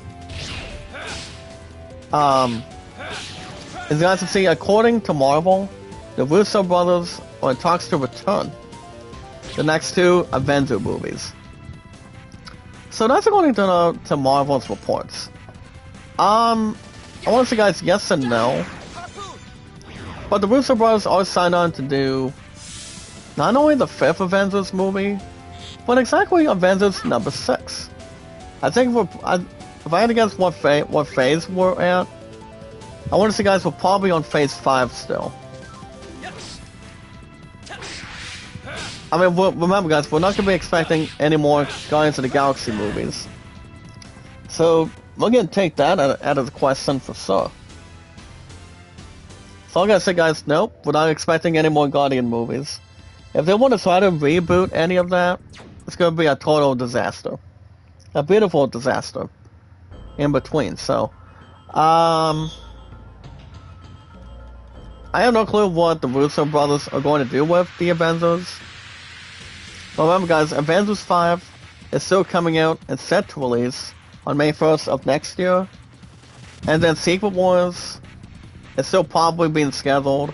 As you guys can see, according to Marvel, the Russo brothers are in talks to return the next two Avenger movies. So that's according to Marvel's reports. I want to say, guys, yes and no. But the Russo brothers are signed on to do not only the 5th Avengers movie, but exactly Avengers number 6. I think if I had to guess what phase we're at, I want to say, guys, we're probably on phase 5 still. I mean, remember, guys, we're not going to be expecting any more Guardians of the Galaxy movies. So, we're going to take that out of the question for sure. So I'm going to say, guys, nope, we're not expecting any more Guardian movies. If they want to try to reboot any of that, it's going to be a total disaster. A beautiful disaster in between, so... I have no clue what the Russo brothers are going to do with the Avengers. But remember, guys, Avengers 5 is still coming out and set to release on May 1st of next year. And then Secret Wars is still probably being scheduled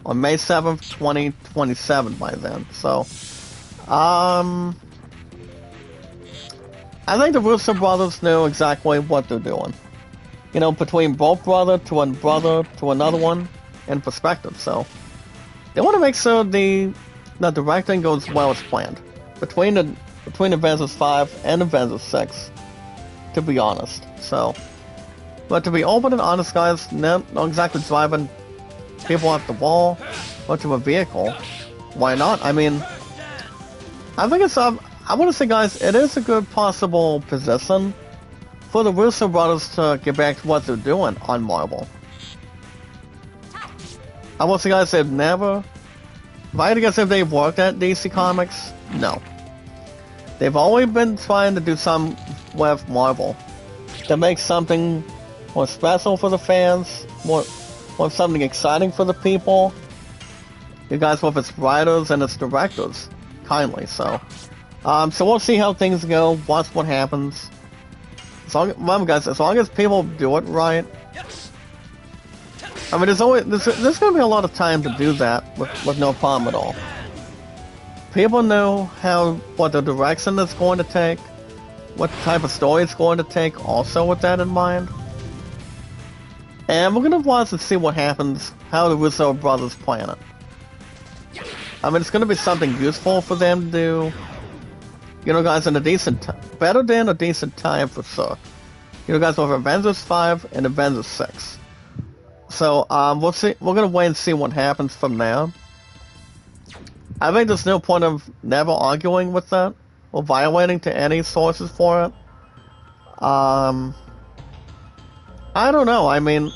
on May 7th, 2027 by then. So, I think the Russo brothers know exactly what they're doing. You know, between both brother to one brother to another one in perspective. So, they want to make sure the directing goes well as planned between Avengers 5 and Avengers 6, to be honest. So, but to be open and honest, guys, not exactly driving people off the wall or to a vehicle. Why not? I mean, I think it's I want to say, guys, it is a good possible position for the Russo brothers to get back to what they're doing on Marvel. I will say, guys, they've never... If I had to guess if they've worked at DC Comics, no. They've always been trying to do some with Marvel to make something more special for the fans, more something exciting for the people. You guys, with its writers and its directors, kindly. So we'll see how things go. Watch what happens. Remember, guys, as long as people do it right, I mean, there's going to be a lot of time to do that with no problem at all. People know what the direction it's going to take, what type of story it's going to take, also with that in mind. And we're going to watch and see what happens, how the Russo brothers plan it. I mean, it's going to be something useful for them to do. You know, guys, in a decent time, better than a decent time for sure. You know, guys, with Avengers 5 and Avengers 6. So, we'll see. We're gonna wait and see what happens from there. I think there's no point of never arguing with that or violating to any sources for it. I don't know. I mean,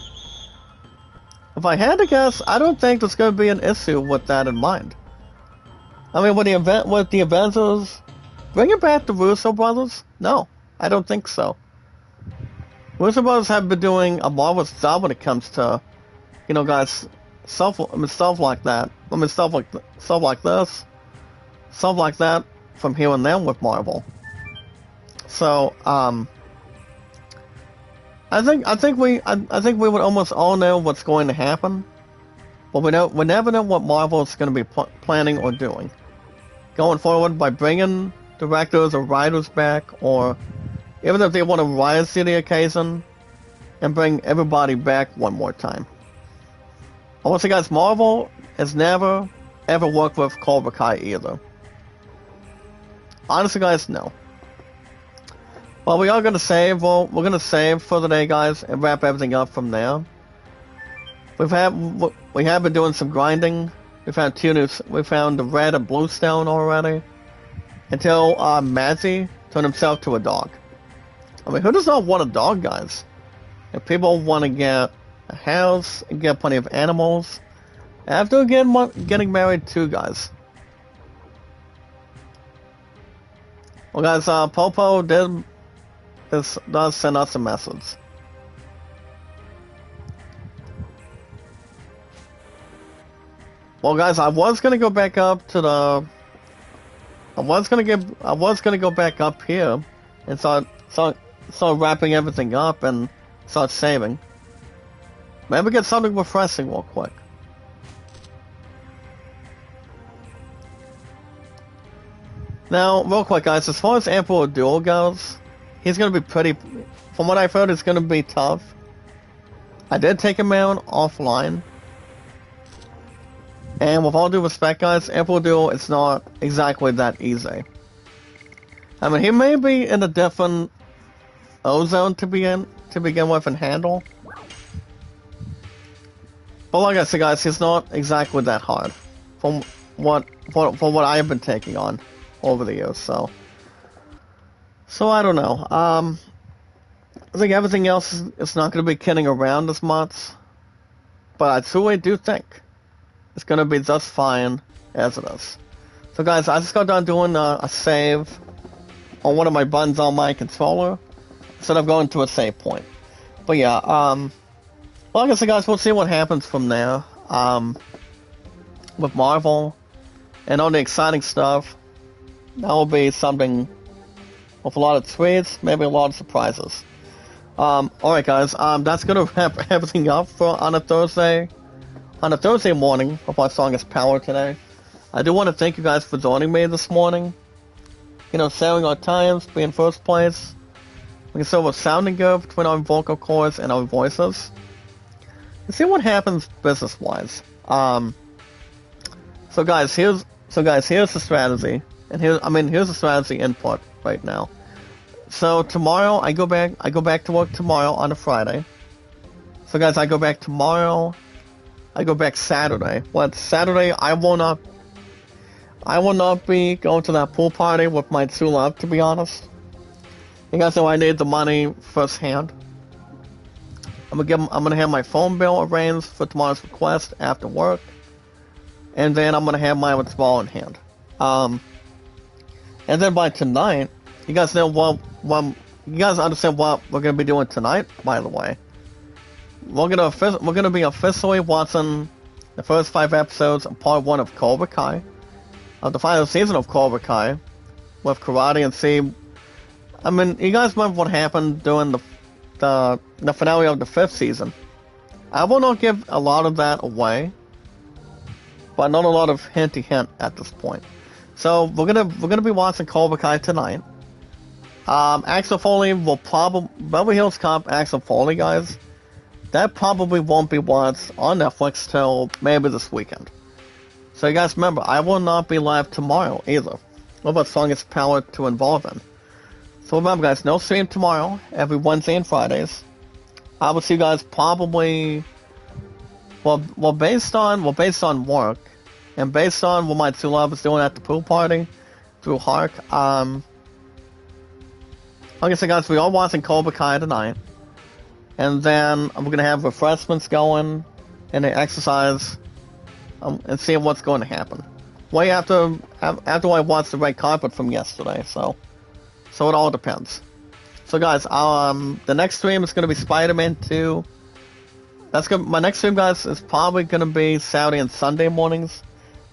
if I had to guess, I don't think there's gonna be an issue with that in mind. I mean, with the Avengers, bringing back the Russo brothers? No, I don't think so. Russo brothers have been doing a marvelous job when it comes to, you know, guys, stuff like that. I mean, stuff like this, stuff like that from here and there with Marvel. So, I think we would almost all know what's going to happen, but we never know what Marvel is going to be planning or doing going forward by bringing directors or writers back, or even if they want to rise to the occasion and bring everybody back one more time. I want to say, guys, Marvel has never ever worked with Cobra Kai either. Honestly, guys, no. Well, we are going to save. Well, we're going to save for the day, guys, and wrap everything up from there. We have been doing some grinding. We found we found the red and blue stone already. Until Mazzy turned himself to a dog. I mean, who does not want a dog, guys? If people want to get a house and get plenty of animals, after getting married too, guys. Well, guys, Popo does send us a message. Well, guys, I was gonna go back up to the. I was gonna go back up here and start wrapping everything up and start saving. Maybe get something refreshing real quick. Now, real quick, guys, as far as Emperor Duel goes, he's gonna be pretty. From what I've heard, it's gonna be tough. I did take him out offline. And with all due respect, guys, Emperor Duel is not exactly that easy. I mean, he may be in a different ozone to begin with and handle. But like I said, guys, he's not exactly that hard from what I have been taking on over the years. So I don't know. I think everything else is not going to be kidding around as much, but I truly do think it's going to be just fine as it is. So guys, I just got done doing a save on one of my buttons on my controller instead of going to a save point. But yeah, like I said, guys, we'll see what happens from there with Marvel and all the exciting stuff. That will be something with a lot of tweets, maybe a lot of surprises. Alright guys, that's going to wrap everything up on a Thursday morning of our strongest power today. I do want to thank you guys for joining me this morning. You know, sharing our times, being first place. We can still sounding good between our vocal cords and our voices. Let's see what happens business-wise. So guys, here's the strategy, and here's the strategy input right now. So tomorrow I go back to work tomorrow on a Friday. So guys, I go back tomorrow. I go back Saturday. Well, Saturday I will not be going to that pool party with my true love, to be honest. You guys know I need the money firsthand. I'm gonna have my phone bill arranged for tomorrow's request after work, and then I'm gonna have my withdrawal in hand. And then by tonight, you guys know you guys understand what we're gonna be doing tonight. By the way, we're gonna be officially watching the first 5 episodes of Part 1 of Cobra Kai, of the final season of Cobra Kai, with Karate and see. I mean, you guys remember what happened during the finale of the 5th season? I will not give a lot of that away, but not a lot of hinty hint at this point. So we're gonna be watching Cobra Kai tonight. Axel Foley will probably Beverly Hills Cop Axel Foley, guys. That probably won't be watched on Netflix till maybe this weekend. So you guys remember, I will not be live tomorrow either. With a Strongest Power to involve in. So remember, guys, no stream tomorrow. Every Wednesday and Fridays. I will see you guys probably. Well, based on work, and based on what my two lovers doing at the pool party through Hark. Like I said, guys, we are watching Cobra Kai tonight, and then I'm gonna have refreshments going and an exercise, and see what's going to happen. Way after I watched the red carpet from yesterday, so it all depends. So guys, the next stream is gonna be Spider-Man 2. My next stream, guys, is probably gonna be Saturday and Sunday mornings.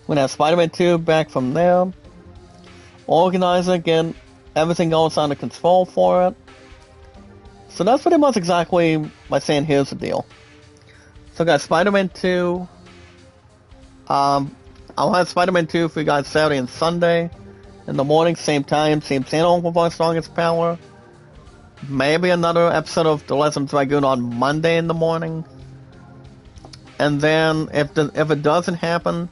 We're gonna have Spider-Man 2 back from there. Organizing, again, everything goes under control for it. So that's pretty much exactly my saying here's the deal. So guys, Spider-Man 2. I'll have Spider-Man 2 for you guys Saturday and Sunday. In the morning, same time, same channel with our Strongest Power. Maybe another episode of The Legend of Dragoon on Monday in the morning. And then, if it doesn't happen,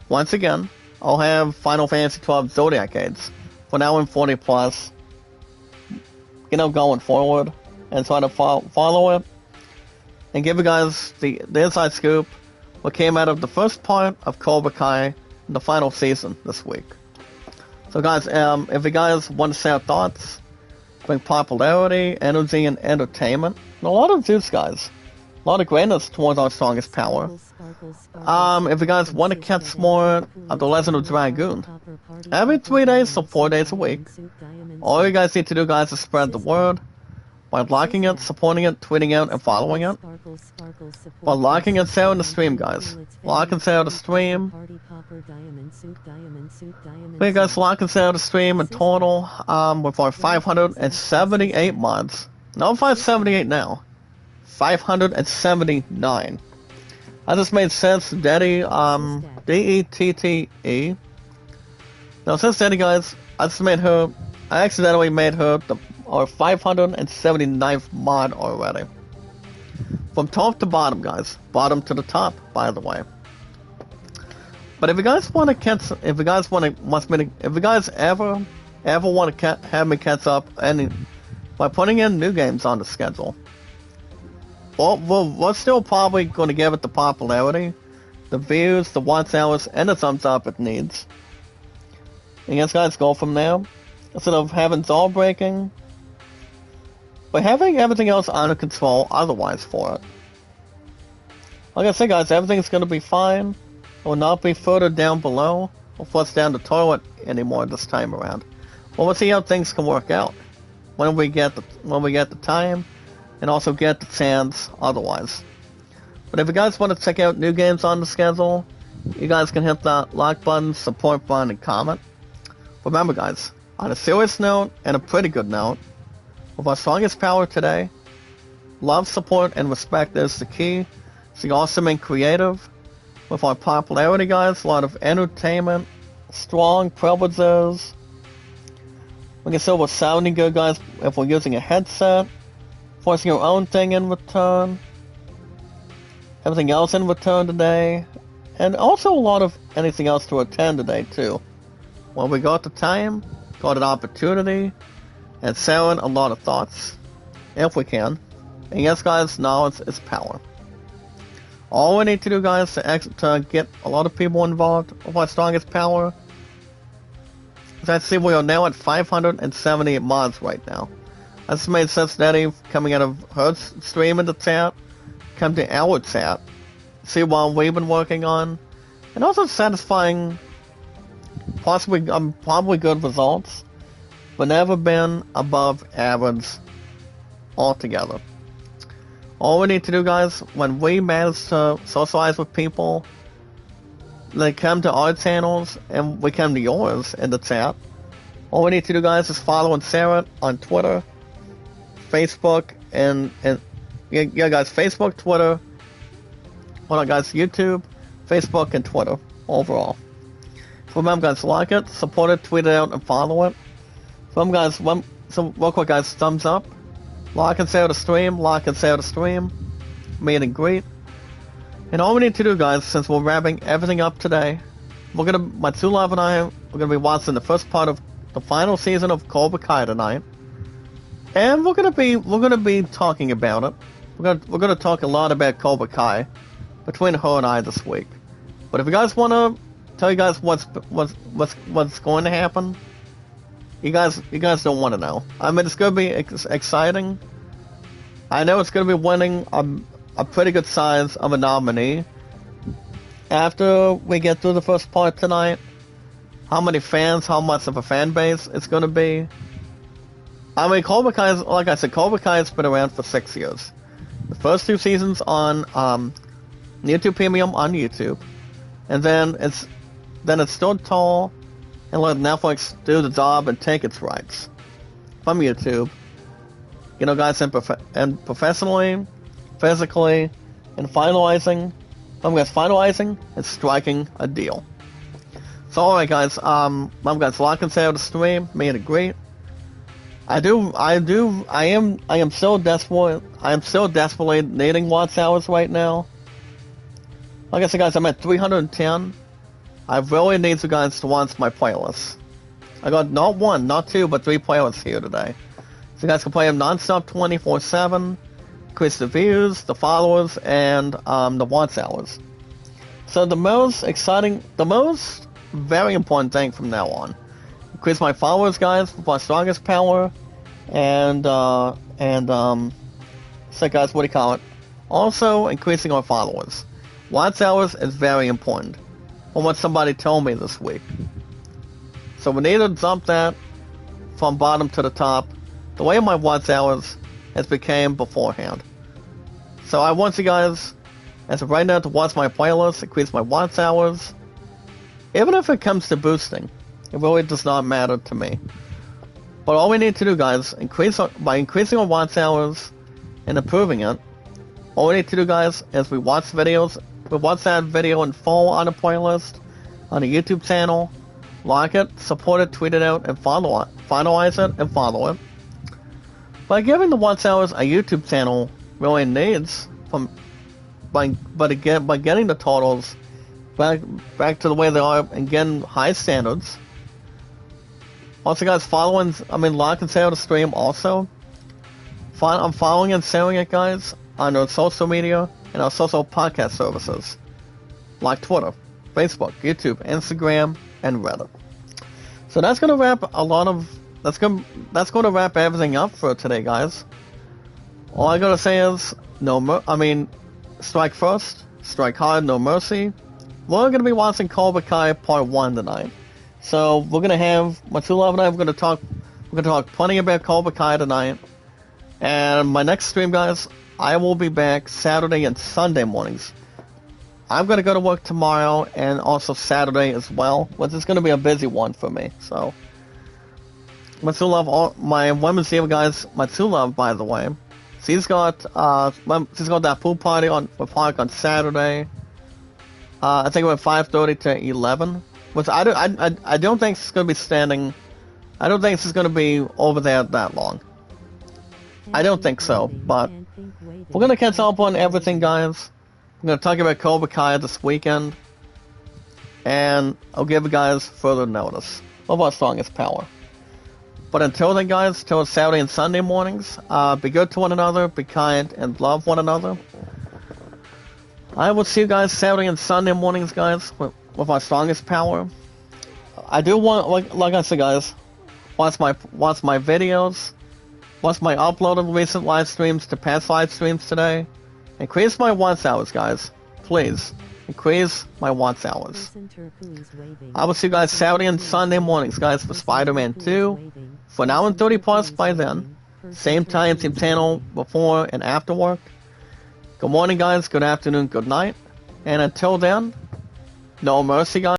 once again, I'll have Final Fantasy XII Zodiac Aids. For now in 40 plus. Going forward. And try to follow it. And give you guys the inside scoop. What came out of the first part of Cobra Kai in the final season this week. So guys, if you guys want to share thoughts, bring popularity, energy, and entertainment, and a lot of juice, guys. A lot of greatness towards our Strongest Power. If you guys want to catch more of The Legend of Dragoon, every 3 days to 4 days a week, all you guys need to do, guys, is spread the word by liking it, supporting it, tweeting out, and following it. By liking and sharing the stream, guys. Like and share the stream. We guys like and share the stream in total with our 578 mods. Not 578 now. 579. I just made sense, Daddy, D-E-T-T-E. Now, since Daddy, guys, I accidentally made her our 579th mod already. From top to bottom, guys. Bottom to the top, by the way. But if you guys want to catch, if you guys ever want to have me catch up by putting in new games on the schedule, we're still probably going to give it the popularity, the views, the watch hours, and the thumbs up it needs. And yes, guys, go from there. Instead of having jaw breaking, but having everything else under control otherwise for it. Like I said, guys, everything's going to be fine. It will not be further down below or flush down the toilet anymore this time around. Well, we'll see how things can work out when we get the time and also get the chance otherwise. But if you guys want to check out new games on the schedule, you guys can hit the like button, support button, and comment. Remember, guys, on a serious note and a pretty good note, with our Strongest Power today, love, support, and respect is the key. Stay awesome and creative. With our popularity, guys, a lot of entertainment, strong privileges. Like I said, we're sounding good, guys, if we're using a headset. Forcing your own thing in return. Everything else in return today. And also a lot of anything else to attend today, too. Well, we got the time, got an opportunity, and sharing a lot of thoughts, if we can. And yes, guys, knowledge is power. All we need to do, guys, to get a lot of people involved with our Strongest Power, is I see we are now at 570 mods right now. That's made sense, Daddy, coming out of her stream in the chat, come to our chat, see what we've been working on, and also satisfying, probably good results, but never been above average altogether. All we need to do, guys, when we manage to socialize with people, they come to our channels and we come to yours in the chat. All we need to do, guys, is follow and share it on Twitter, Facebook, and yeah, guys, Facebook, Twitter, hold on guys, YouTube, Facebook, and Twitter overall. So remember guys, like it, support it, tweet it out, and follow it. So remember guys, so real quick guys, thumbs up, like and share the stream, meet and greet. And all we need to do guys, since we're wrapping everything up today, my two love and I, we're gonna be watching the first part of the final season of Cobra Kai tonight. And we're gonna be talking about it. We're gonna talk a lot about Cobra Kai between her and I this week. But if you guys wanna tell you guys what's going to happen, you guys don't want to know. I mean, it's gonna be exciting. I know it's gonna be winning a pretty good size of a nominee. After we get through the first part tonight, how many fans, how much of a fan base it's gonna be. I mean, Cobra Kai, like I said, Cobra Kai has been around for 6 years. The first 2 seasons on YouTube Premium on YouTube, and then it's stood tall and let Netflix do the job and take its rights from YouTube. You know, guys, and professionally, physically, and finalizing and striking a deal. So, alright, guys, like and share the stream, meet and greet. I am so desperately needing watch hours right now. Like I said guys, I'm at 310. I really need you guys to watch my playlists. I got not 1, not 2, but 3 playlists here today. So you guys can play them non-stop 24/7, increase the views, the followers, and the watch hours. So the most very important thing from now on. Increase my followers, guys, with my strongest power, and so guys, what do you call it? Also, increasing our followers. Watch hours is very important, from what somebody told me this week. So we need to jump that from bottom to the top, the way my watch hours has became beforehand. So I want you guys, as of right now, to watch my playlist, increase my watch hours. Even if it comes to boosting, it really does not matter to me. But all we need to do, guys, by increasing our watch hours and improving it, all we need to do, guys, is we watch that video in full on a playlist, on a YouTube channel, like it, support it, tweet it out, and finalize it, and follow it. By giving the watch hours a YouTube channel really needs, by getting the totals back to the way they are, and getting high standards. Also, guys, like and share the stream also. I'm following and sharing it, guys, on our social media and our social podcast services, like Twitter, Facebook, YouTube, Instagram, and Reddit. So that's gonna wrap that's gonna wrap everything up for today, guys. All I gotta say is strike first, strike hard, no mercy. We're gonna be watching Cobra Kai Part 1 tonight. So we're gonna have my two love and I. We're gonna talk plenty about Cobra Kai tonight. And my next stream, guys, I will be back Saturday and Sunday mornings. I'm gonna go to work tomorrow and also Saturday as well, which is gonna be a busy one for me. So my two love, my women's here, guys. My two love, by the way, she's got that pool party on Saturday. I think about 5:30 to 11. Which I don't think it's going to be standing. I don't think it's going to be over there that long. I don't think so, but we're going to catch up on everything, guys. We're going to talk about Cobra Kai this weekend, and I'll give you guys further notice of our strongest power. But until then, guys, till Saturday and Sunday mornings, be good to one another, be kind, and love one another. I will see you guys Saturday and Sunday mornings, guys, with our strongest power. I do want, like I said, guys, watch my videos, watch my uploaded recent live streams to past live streams today. Increase my watch hours, guys. Please, increase my watch hours. I will see you guys Saturday and Sunday mornings, guys, for Spider-Man 2. For an hour and 30 plus by then. Same time, same channel, before and after work. Good morning, guys. Good afternoon, good night. And until then, no mercy, guys.